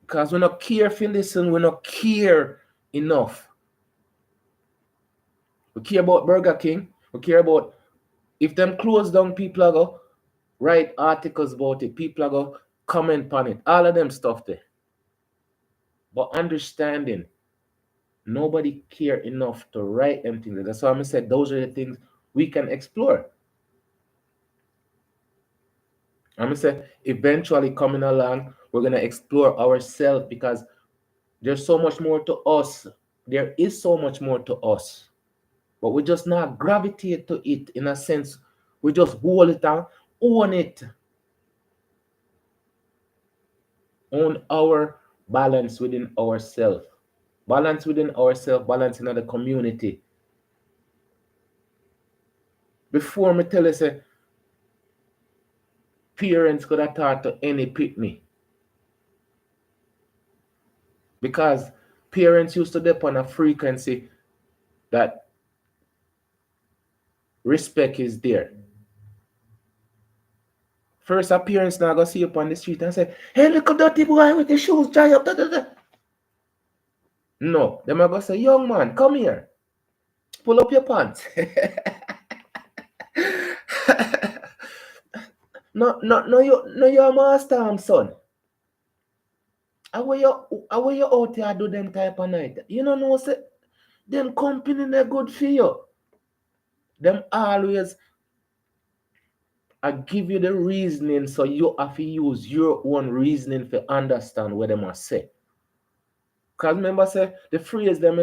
Because we're not careful, listen, we're not care enough. We care about Burger King. We care about if them close down, people are go write articles about it. People are go comment on it. All of them stuff there. But understanding, nobody care enough to write them things. That's why I said those are the things we can explore. I'm gonna say eventually coming along, we're gonna explore ourselves because there's so much more to us. There is so much more to us. But we just not gravitate to it in a sense. We just hold it and own it. Own our balance within ourselves. Balance within ourselves, balance in the community. Before me tell you say parents could have taught to any pitney. Because parents used to dip on a frequency that respect is there. First appearance now go see you up on the street and say, hey, look at that boy with the shoes dry up. Da, da, da. No, them are gonna say, young man, come here. Pull up your pants. No, you're master, son. How you out here do them type of night? You know, say, them company they good for you. Them always I give you the reasoning so you have to use your own reasoning to understand what they must say. Because remember, say, the phrase them,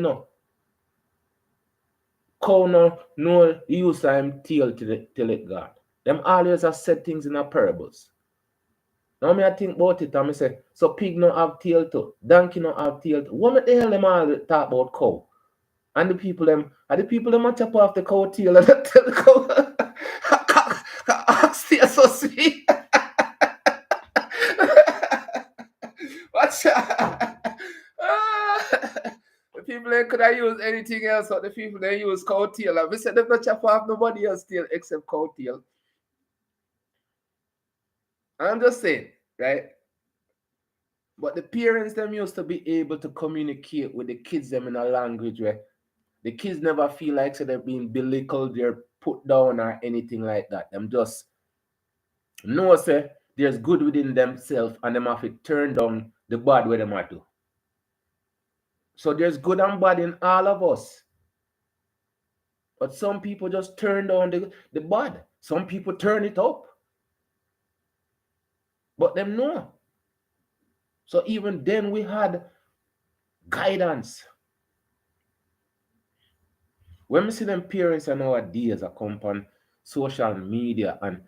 cow no use time tail till it God. Them always have said things in a parables. Now me I think about it and I say, so pig no have tail too, donkey no have tail too. What the hell them all talk about cow? And the people them, a chop off the cow tail and tell the cow, stay so sweet. Watch out. The people they could have used anything else, but the people they use cow tail. And we said them not chop off nobody else tail except cow tail. I'm just saying, right? But the parents them used to be able to communicate with the kids them in a language where the kids never feel like so they're being belittled, they're put down or anything like that. Them just know say there's good within themselves and them have to turn down the bad where they might do. So there's good and bad in all of us. But some people just turn down the bad. Some people turn it up. But them know. So even then we had guidance. When we see them parents and nowadays are come on social media and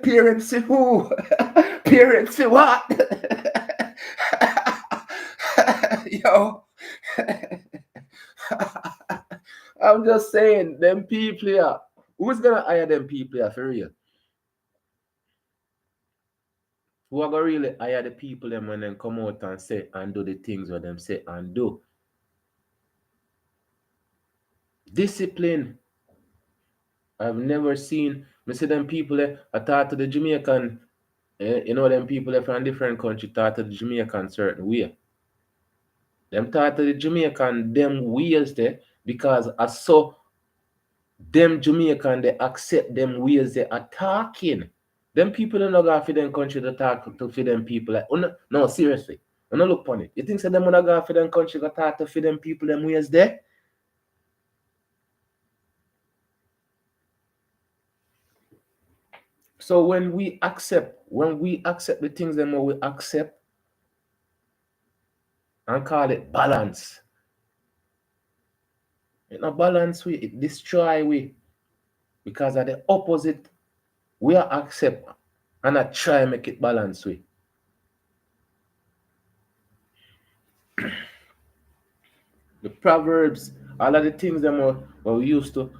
parents say who? Parents say what? Yo. I'm just saying, them people here. Who's gonna hire them people here for real? Who are gonna really hire the people them when they come out and say and do the things what them say and do? Discipline. I've never seen. Me see them people I talk to the Jamaican, them people from different country talk to the Jamaican certain way. Them talk to the Jamaican them ways there because I saw them Jamaican they accept them ways they are talking. Them people don't go for them country to talk to for them people like no seriously. When I look upon it, you think so them gonna go for them country to talk to for them people them ways there? So when we accept the things them we accept and call it balance. It not balance we, it destroy we. Because of the opposite, we are accept and I try make it balance we. The proverbs, all of the things them what we used to.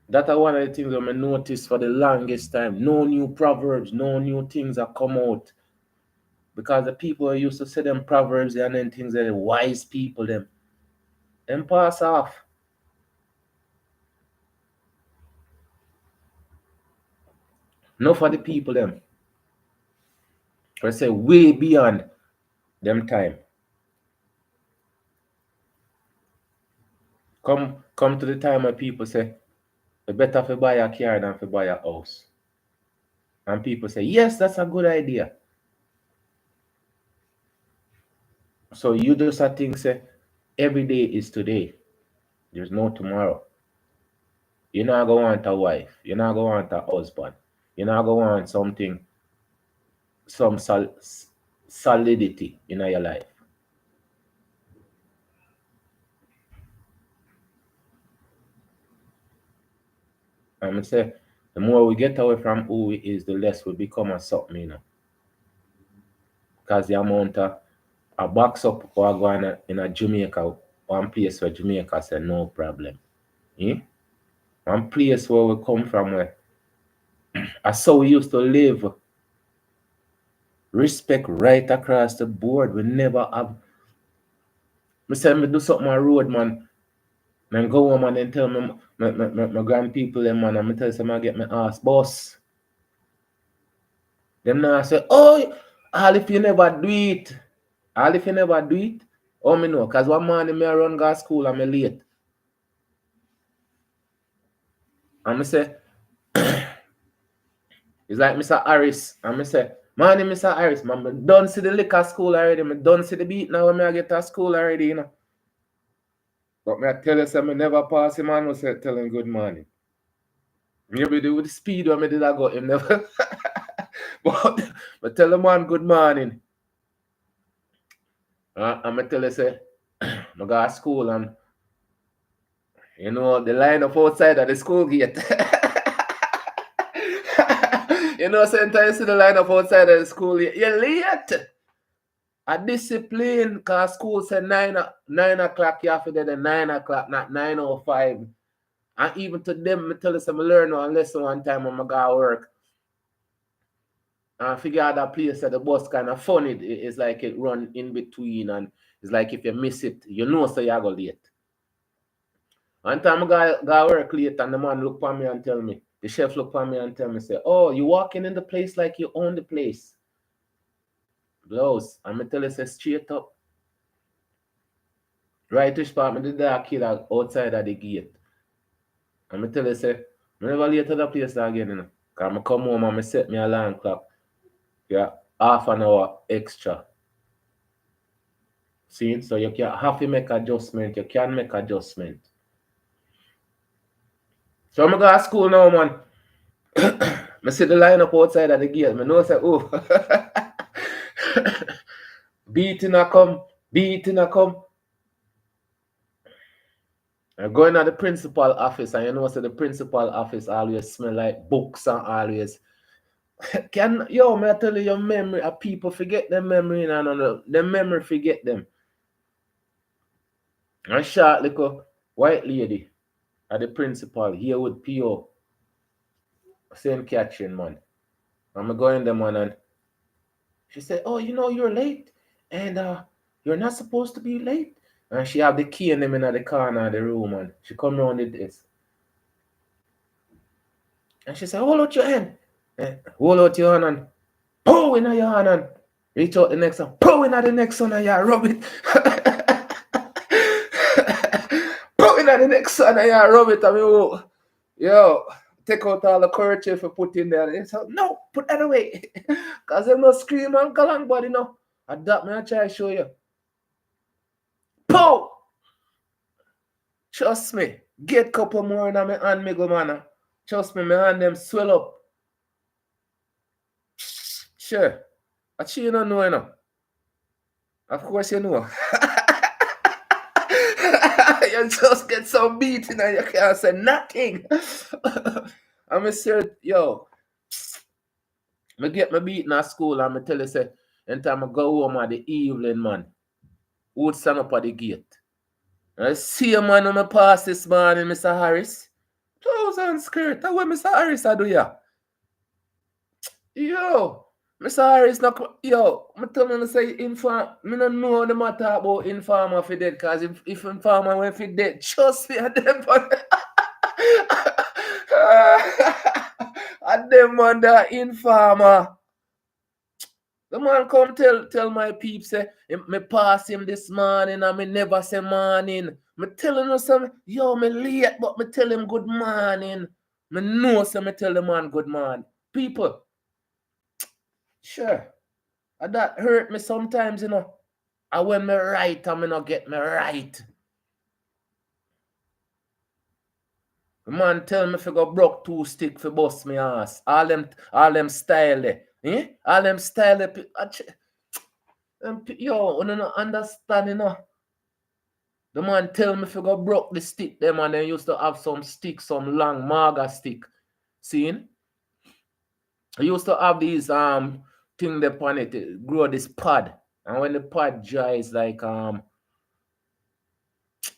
That are one of the things that I noticed for the longest time. No new proverbs, no new things that come out. Because the people who used to say them proverbs and then things that the wise people them pass off. No for the people them. I say way beyond them time. Come to the time where people say, it's better to buy a car than to buy a house. And people say, yes, that's a good idea. So you just think say, Every day is today. There's no tomorrow. You're not going to want a wife. You're not going to want a husband. You're not going to want something, some solidity in your life. I'm going to say, the more we get away from who we is, the less we become a something, you know. Because the amount of a box up or going in a Jamaica, one place where Jamaica said no problem. Eh? One place where we come from, where that's how we used to live. Respect right across the board. We never have. Me say me do something on road, man. Then go home and then tell my grand people them, man, and me tell them I get my ass boss. Them now say, oh, all if you never do it. All if you never do it. Oh, me know, because one morning me I run go school and me late. And me say, it's like Mr. Harris. And me say, morning Mr. Harris, man, me done see the liquor school already. Me done see the beat now when me I get to school already, you know. But me I tell you, say, me never pass him and say, tell him good morning. Maybe do with the speed when me did I go him never. but tell the man good morning. And I tell you, say, I go to school and, you know, the line up outside of the school gate. You know, sometimes you see the line up outside of the school gate. You're late. A discipline, because school said 9 o'clock, you have to get at 9 o'clock, not 9:05. And even to them, I tell you, some learn one lesson one time when I go to work. And figure out that place that the bus kind of funny. It's like it run in between, and it's like if you miss it, you know, so you go late. One time I go work late and the man look for me and tell me, the chef look for me and tell me, say, oh, you walking in the place like you own the place. Blows. I'm going to tell you, say, straight up. Right which part, the dark kid outside of the gate. I'm going to tell you, say, I never late to the place again, you know. Because I come home and I set my alarm clock. Yeah, half an hour extra. See, so you can have to make adjustment. You can make adjustment. So I'm going to school now, man. I see the line up outside of the gate. I know, say, oh, beating a come. I go in at the principal office, and you know, say the principal office always smell like books and always. May I tell you your memory? People forget their memory, and no, the memory forget them. A short little white lady at the principal here with PO. Same catching, man. I'm going there, man, and she said, oh, you know, you're late, and you're not supposed to be late. And she have the key in them in the corner of the room, and she come around the desk. And she said, hold out your hand. Hold out your hand and pull in your hand and reach out the next one. Pull in the next one and you rub it. Pull in the next one and you rub it. I mean, yo, take out all the kerchief and put in there. And said, no, put that away. Because them no scream and go along, but you know. And that me I try to show you. Pow! Trust me. Get a couple more in my hand, me go, man. Trust me, my hand them swell up. Sure. But you don't know, you know. Of course you know. You just get some beating and you can't say nothing. I'm said, yo, I get my beating at school and I tell you, say, anytime I go home at the evening, man, who would stand up at the gate? I see a man when I pass this morning, Mr. Harris. Clothes and skirt. That's what Mr. Harris I do, yeah. Yo, Mr. Harris, yo, I'm telling you, say, inform, I don't know the matter about informer for dead, because if informer went for dead, trust me, I them and them on the informer. The man come tell my peeps, say, me pass him this morning, and me never say morning. Me telling you something, yo, me late, but me tell him good morning. Me know, so me tell the man good morning. People, sure. And that hurt me sometimes, you know. And when me right, I me not get me right. The man tell me if I go broke 2 stick for bust me ass. All them style there. Eh? All them style there. Yo, you don't understand, you know. The man tell me if I go broke the stick them and they used to have some stick, some long maga stick. See? I used to have these thing they on it grow this pod. And when the pod dries like I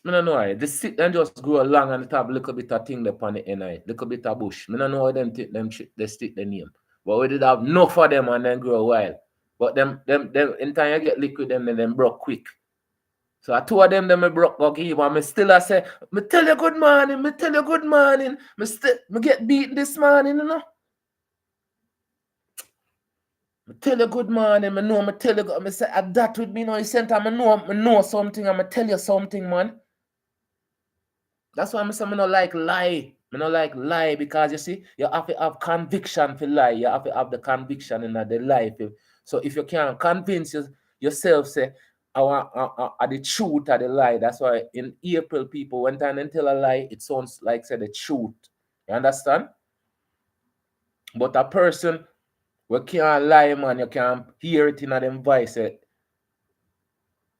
don't know why. The stick then just grow long and it have a little bit of thing upon the end of it, little bit of bush. I don't know why them they stick the name. But we did have enough of them and then grow wild. But them in time you get liquid them broke quick. So I two of them me broke go give and me still I say, me tell you good morning, me tell you good morning. Me get beaten this morning, you know. Me tell you good morning, me tell you me say that with me, you know, you sent me know something, and me tell you something, man. That's why I say I don't like lie. I don't like lie because you see, you have to have conviction for lie. You have to have the conviction in the life. So if you can't convince yourself, say, I the truth or the lie. That's why in April, people, when time they tell a lie, it sounds like say the truth. You understand? But a person we can't lie, man, you can't hear it in them voice.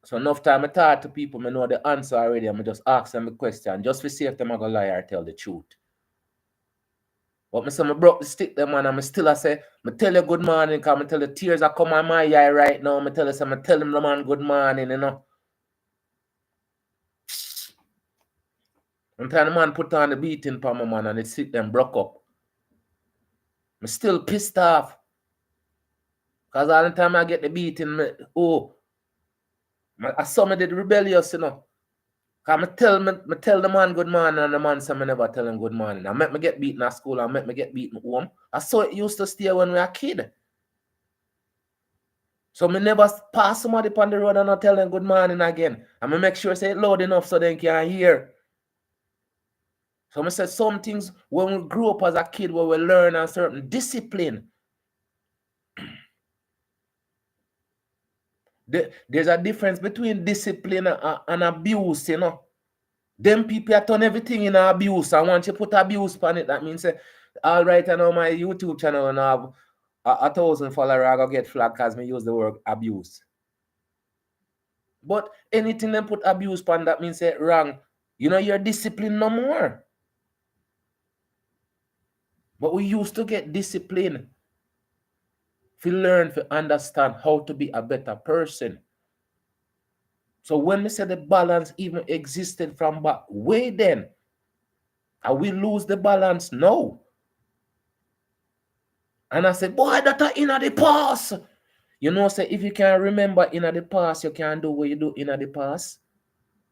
So enough time I talk to people, I know the answer already. I just ask them the question just to see if them are gonna lie or tell the truth. But me say I broke the stick them man, and I still I say, I tell you good morning, because I tell the tears are come on my eye right now. I tell you, I tell him the man good morning, you know. Sometimes the man put on the beating for my man and it stick them broke up. I'm still pissed off. Because all the time I get the beating, I saw me did rebellious, you know. Cause me tell the man good morning and the man say me never tell him good morning. I make me get beaten at school, I make me get beaten home. I saw it used to stay when we were a kid. So me never pass somebody on the road and not tell them good morning again. And me make sure say it loud enough so they can hear. So I said some things when we grew up as a kid where we learn a certain discipline. There's a difference between discipline and abuse, you know. Them people have done everything in abuse. And once you put abuse on it, that means, all right, I know my YouTube channel and I have 1,000 followers, I go get flagged because me use the word abuse. But anything them put abuse on, that means it wrong. You know, you're disciplined no more. But we used to get disciplined. To learn, to understand how to be a better person. So when we say the balance even existed from back way then, and we lose the balance now. And I said, boy, that are in the past. You know, say if you can remember in the past, you can do what you do in the past.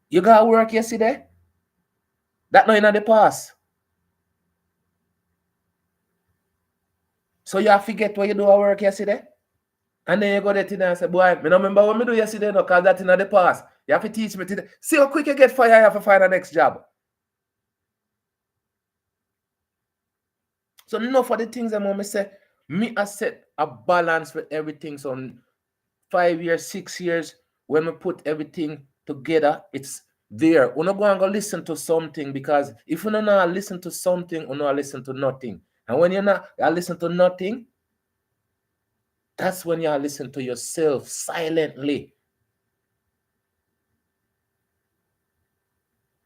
You got work yesterday? That not in the past. So you have to forget what you do at work yesterday? And then you go there today and say, boy, I don't remember what I do yesterday, no, because that's in the past. You have to teach me today. See how quick you get fired, you have to find the next job. So enough of the things that mama say, me I set a balance for everything. So 5 years, 6 years, when we put everything together, it's there. We're not going to listen to something because if you don't listen to something, you're not listen to nothing. And when you're not listen to nothing, that's when you listen to yourself silently.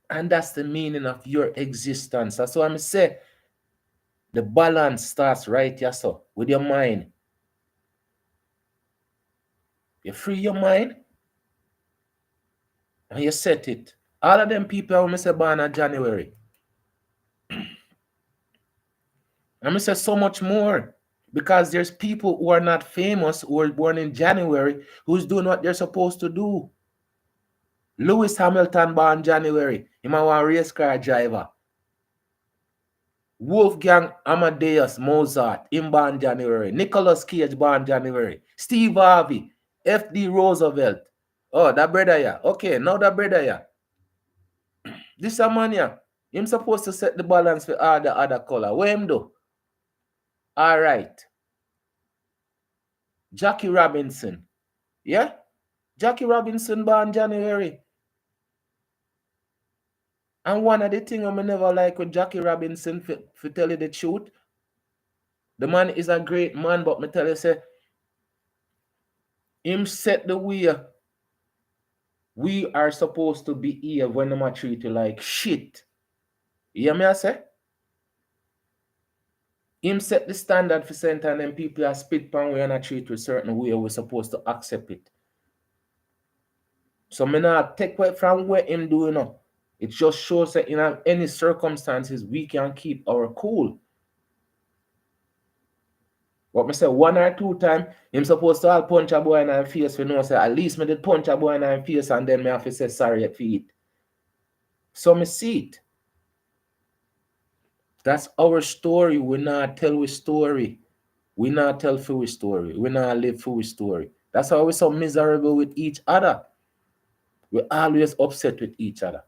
And that's the meaning of your existence. That's why I'm say the balance starts right here, so with your mind. You free your mind and you set it. All of them people when I say born in January. And I say so much more. Because there's people who are not famous who are born in January who's doing what they're supposed to do. Lewis Hamilton born January. Him a race car driver. Wolfgang Amadeus Mozart, him born January. Nicolas Cage born January. Steve Harvey, F.D. Roosevelt. Oh, that brother yeah. Okay, now that brother yeah. This a man yeah. Him supposed to set the balance for all the other color. What him do? All right. Jackie Robinson. Yeah? Jackie Robinson born January. And one of the things I never like with Jackie Robinson, for tell you the truth, the man is a great man, but me tell you, say, him set the way we are supposed to be here when I'm treat you like shit. You hear me I say? Him set the standard for center and then people are spit pan we and I treat you a certain way we're supposed to accept it. So me not take away from what him do, you know. It just shows that in any circumstances we can keep our cool. What me say, one or two times, him supposed to all punch a boy in the face for no say at least me did punch a boy in the face and then me have to say sorry at feet. So me see it. That's our story. We not tell we story. We not tell full story. We not live full story. That's why we're so miserable with each other. We're always upset with each other.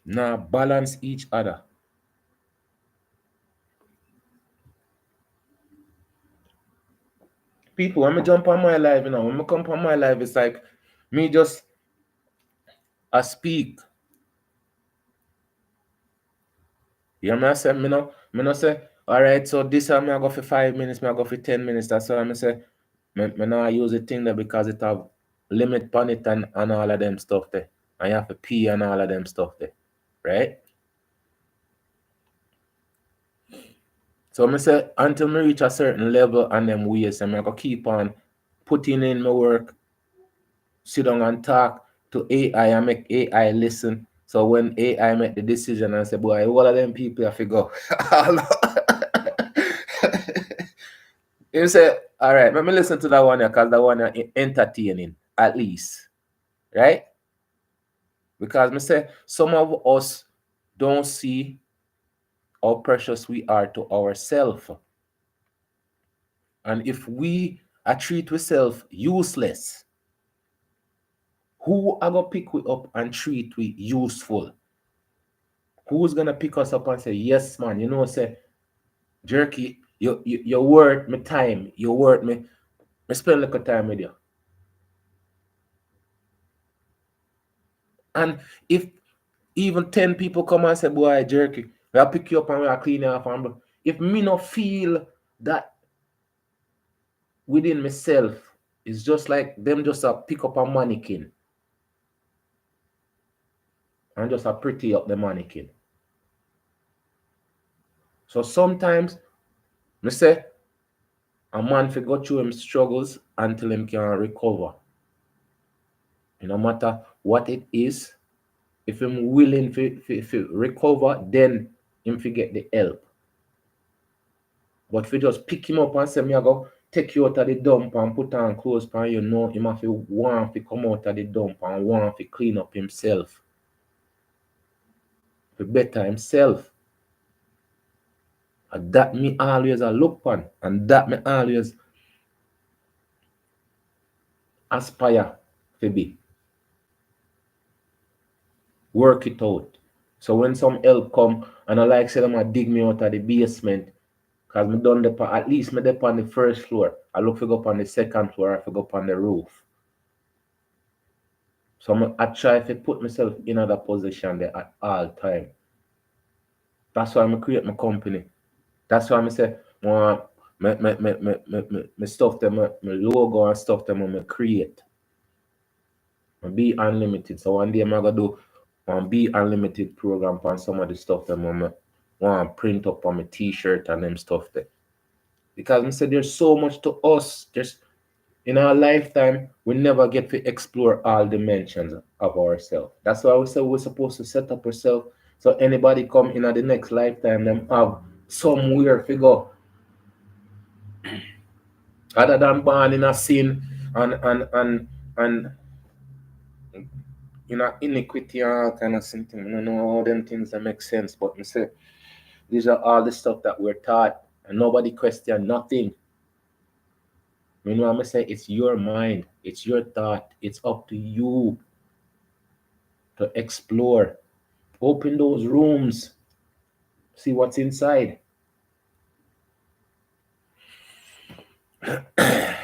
Now balance each other. People, when me jump on my life, you know, when me come on my life, it's like me just I speak. You know, I say, me no say, all right, so this time I go for 5 minutes, me I go for 10 minutes. That's why I say, me now I use the thing there because it have limit on it and all of them stuff there. And you have to pee and all of them stuff there. Right? So I say until me reach a certain level and them ways, and I go keep on putting in my work, sit down and talk to AI and make AI listen. So when AI make the decision and say, boy, all of them people have to go. You say, all right, let me listen to that one because that one entertaining, at least. Right? Because me say some of us don't see how precious we are to ourselves. And if we are treat ourselves useless, who are gonna pick we up and treat we useful? Who's gonna pick us up and say, yes, man, you know, say, Jerky, you're worth my time, you're worth me spend a little time with you. And if even 10 people come and say, boy, Jerky, we'll pick you up and we'll clean you off. And if me not feel that within myself, it's just like them just pick up a mannequin and just pretty up the mannequin. So sometimes me say a man fi go through him struggles until him can recover. No matter what it is, if him willing to recover, then him fi get the help. But if you just pick him up and say, me I go take you out of the dump and put on clothes pan, you know, him have to want to come out of the dump and want to clean up himself. To better himself. And that me always a look on. And that me always aspire to be. Work it out. So when some help come and I like say them a dig me out of the basement, because me done at least me dep on the first floor. I look to go up on the second floor, I go up on the roof. So I try to put myself in another position there at all time. That's why I create my company. That's why I say my stuff them, my logo and stuff them I create. I be unlimited. So one day I'm gonna do one Be Unlimited program on some of the stuff that I want to print up on my t-shirt and them stuff there. Because I said there's so much to us. Just in our lifetime, we never get to explore all dimensions of ourselves. That's why we say we're supposed to set up ourselves so anybody come in at the next lifetime, them have somewhere to go. Other than born in a sin and iniquity and all kind of something. I don't know all them things that make sense, but I say these are all the stuff that we're taught and nobody question nothing. You know what I'm saying? It's your mind, it's your thought, it's up to you to explore. Open those rooms, see what's inside. I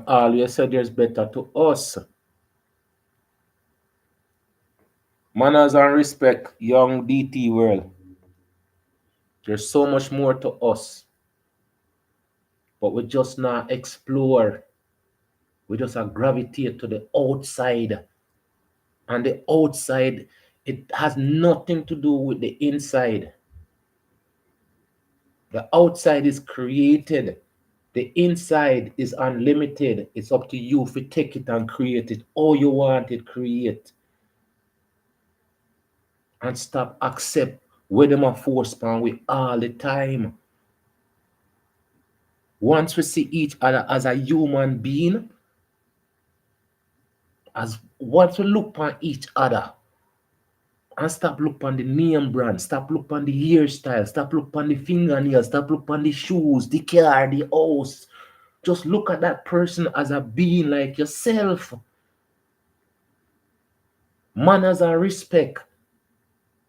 always said there's better to us. Manners and respect, young DT world. There's so much more to us, but we just not explore. We just gravitate to the outside, and the outside, it has nothing to do with the inside. The outside is created. The inside is unlimited. It's up to you if you take it and create it. All you want it, create. And stop accept where them a force pan with all the time. Once we see each other as a human being, as once we look on each other, and stop look on the name brand, stop look on the hairstyle, stop look on the fingernails, stop look on the shoes, the car, the house. Just look at that person as a being like yourself. Manners and respect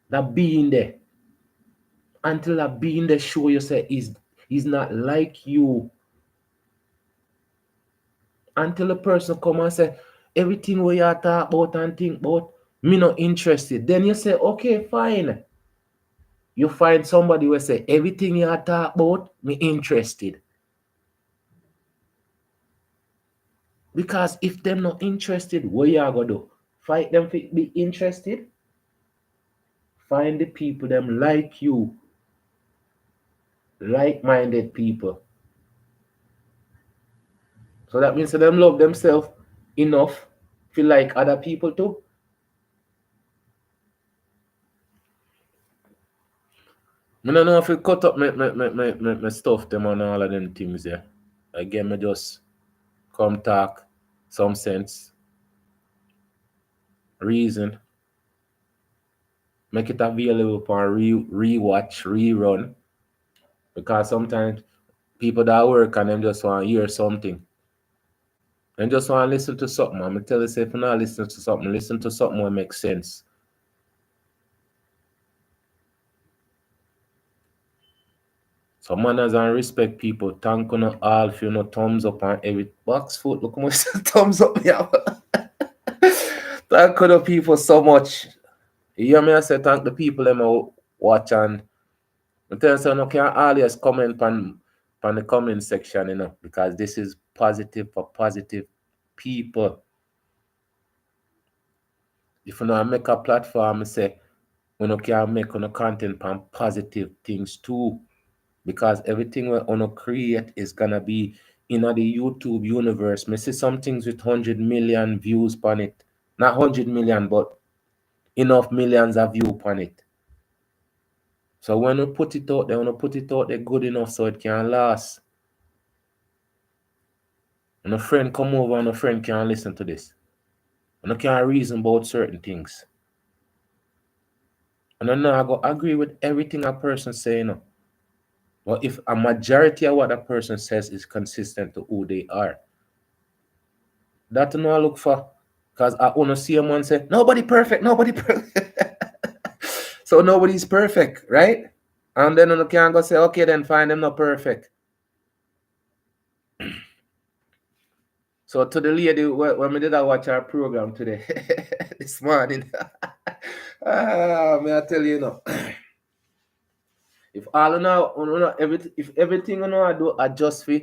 that being there. Until that being there show you say he's not like you. Until the person come and say, everything we you talk about and think about, me not interested. Then you say, okay, fine. You find somebody who say, everything you talk about, me interested. Because if them not interested, what you gonna do? Fight them to be interested? Find the people them like you, like-minded people. So that means that them love themselves enough to like other people too. I don't know if you cut up my stuff them on all of them things there. Again, me just come talk some sense, reason, make it available for rewatch, rerun. Because sometimes people that work and them just want to hear something. And just want to listen to something. I'm going to tell you, if you not listen to something, listen to something that makes sense. So manners and respect people. Thank you all for your thumbs up on every box foot. Look how much thumbs up we have. Thank you people so much. You hear me? I say thank the people that watch and I tell you so you can always comment on the comment section, because this is positive for positive people. If you know make a platform, I say you can make content on positive things too. Because everything we're gonna create is gonna be in the YouTube universe. I see some things with 100 million views on it. Not 100 million, but enough millions of views on it. So when we put it out there, good enough so it can last. And a friend come over and a friend can listen to this. And I can reason about certain things. And I know I go agree with everything a person saying. But if a majority of what a person says is consistent to who they are, that I look for. Because I want to see a man say, nobody perfect, nobody perfect. So nobody's perfect, right? And then you can go say, okay, then find them not perfect. So to the lady, when we did I watch our program today, this morning, may I tell you, if all if everything I do adjust for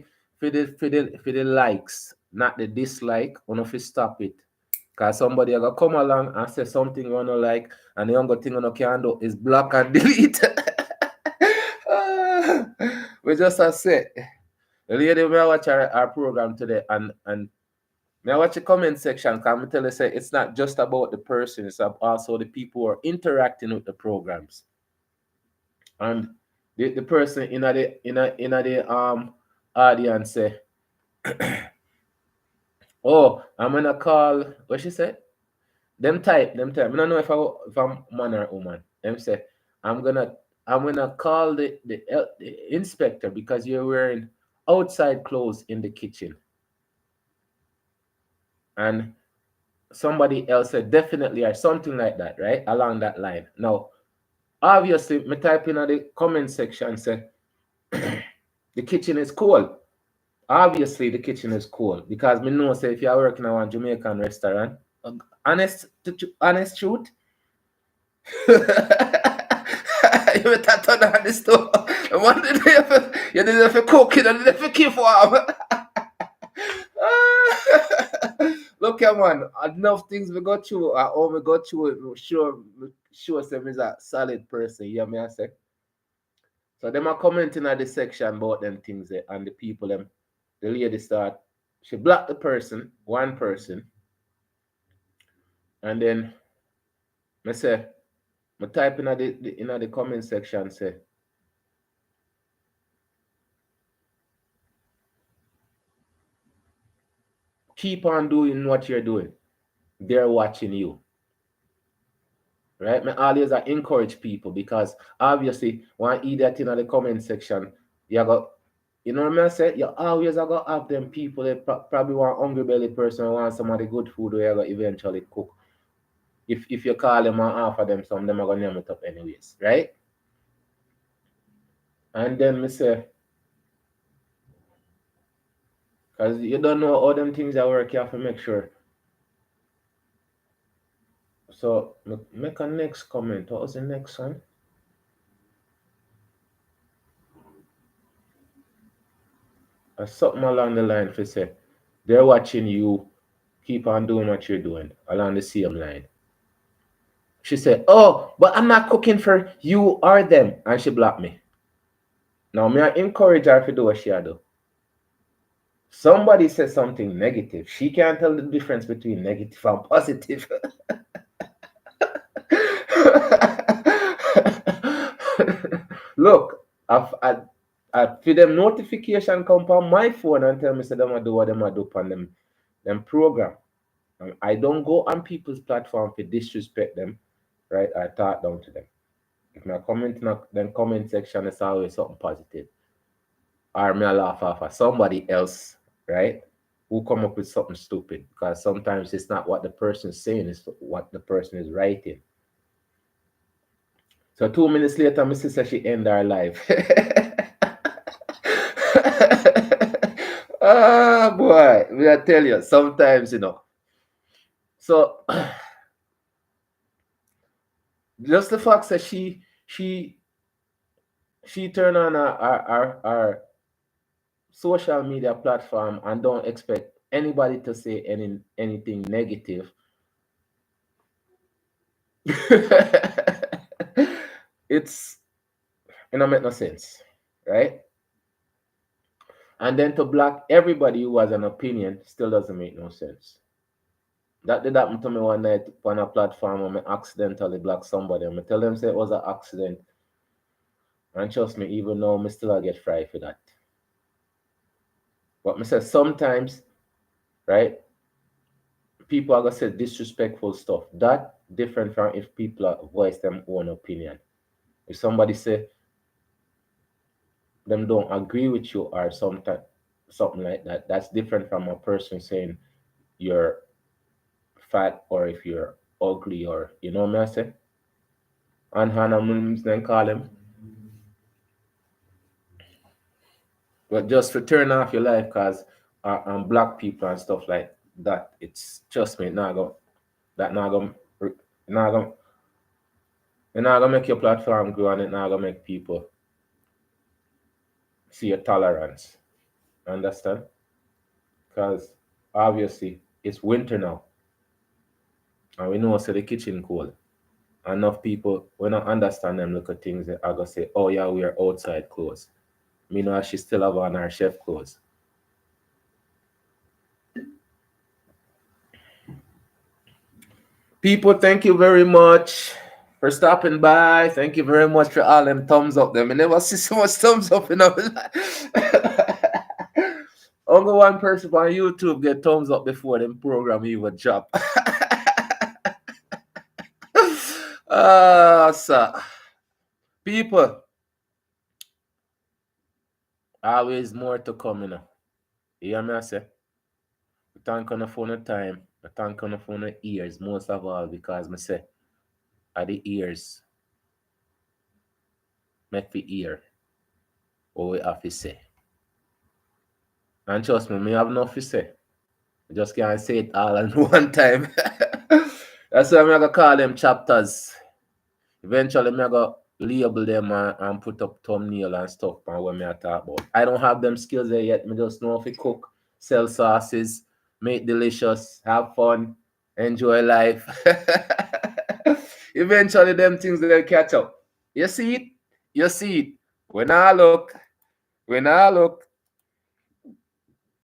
the likes, not the dislike, if you stop it. Because somebody gonna come along and say something you wanna like, and the younger thing you can do is block and delete. We just say the lady may watch our program today and may I watch the comment section, because I tell you say it's not just about the person, it's also the people who are interacting with the programs. And the person in the audience say, oh, I'm gonna call what she said? Them type. I don't know if I'm man or woman. Them say, I'm gonna call the inspector because you're wearing outside clothes in the kitchen. And somebody else said definitely or something like that, right? Along that line. Now, obviously, me type in the comment section say the kitchen is cold. Obviously the kitchen is cold because me know say if you're working at one Jamaican restaurant, honest truth, you better turn on the stove. One day you didn't have to cook it and you didn't have to keep warm. Look here, man. Enough things we got through. All we got through. Sure, them is a solid person. You hear me? I say. So them are commenting at the section about them things there, and the people them. The lady start. She blocked the person, one person, and then I say, I type in the comment section say, keep on doing what you're doing. They're watching you. Right? I always encourage people because obviously one idiot in the comment section, you got you know what I say? You always got have them people that probably want hungry belly person who want some of the good food where you got eventually cook. If you call them and offer them some, them are gonna name it up anyways, right? And then me say, because you don't know all them things that work, you have to make sure. So make a next comment. What was the next one? Something along the line for say, they're watching you, keep on doing what you're doing along the same line. She said, "Oh, but I'm not cooking for you or them," and she blocked me. Now, me I encourage her to do what she do. Somebody says something negative. She can't tell the difference between negative and positive. Look, I feel them notification come on my phone and tell me say them I do what them I do on them program. I don't go on people's platform to disrespect them, right? I talk down to them. If my comment in the comment section is always something positive, or me I laugh off at somebody else, right? Who come up with something stupid because sometimes it's not what the person is saying, it's what the person is writing. So 2 minutes later, my sister she end her life. Ah boy, I tell you, sometimes So just the fact that she turn on our social media platform and don't expect anybody to say anything negative. It's make no sense, right? And then to block everybody who has an opinion still doesn't make no sense. That did happen to me one night on a platform where I accidentally blocked somebody. And I tell them say it was an accident. And trust me, even though I still get fried for that. But I say sometimes, right, people are gonna say disrespectful stuff. That different from if people are voice them own opinion. If somebody say them don't agree with you or something like that, that's different from a person saying you're fat or if you're ugly or you know what I say? And Hannah Williams then call him. But just to turn off your life because and black people and stuff like that, it's trust me, not gonna that not gonna it not gonna make your platform grow and it not gonna make people see your tolerance. Understand? Because obviously it's winter now. And we know so the kitchen cold. Enough people when I understand them look at things I gonna say, oh yeah, we are outside clothes. Meanwhile, she still have on her chef clothes. People, thank you very much for stopping by. Thank you very much for all them thumbs up. Them I never see so much thumbs up in our life. Only one person on YouTube get thumbs up before them program even drop. Sir. People, always more to come, You hear me I say? We thank on the phone of time. We thank on the phone of ears most of all because I say at the ears make the ear what we have to say. And trust me have enough to say. I just can't say it all at one time. That's why I'm gonna call them chapters. Eventually, I'm gonna label them and put up thumbnail and stuff and what me I talk about. I don't have them skills there yet. Me just know if to cook, sell sauces, make delicious, have fun, enjoy life. Eventually, them things will catch up. You see it? You see it. When I look, when I look.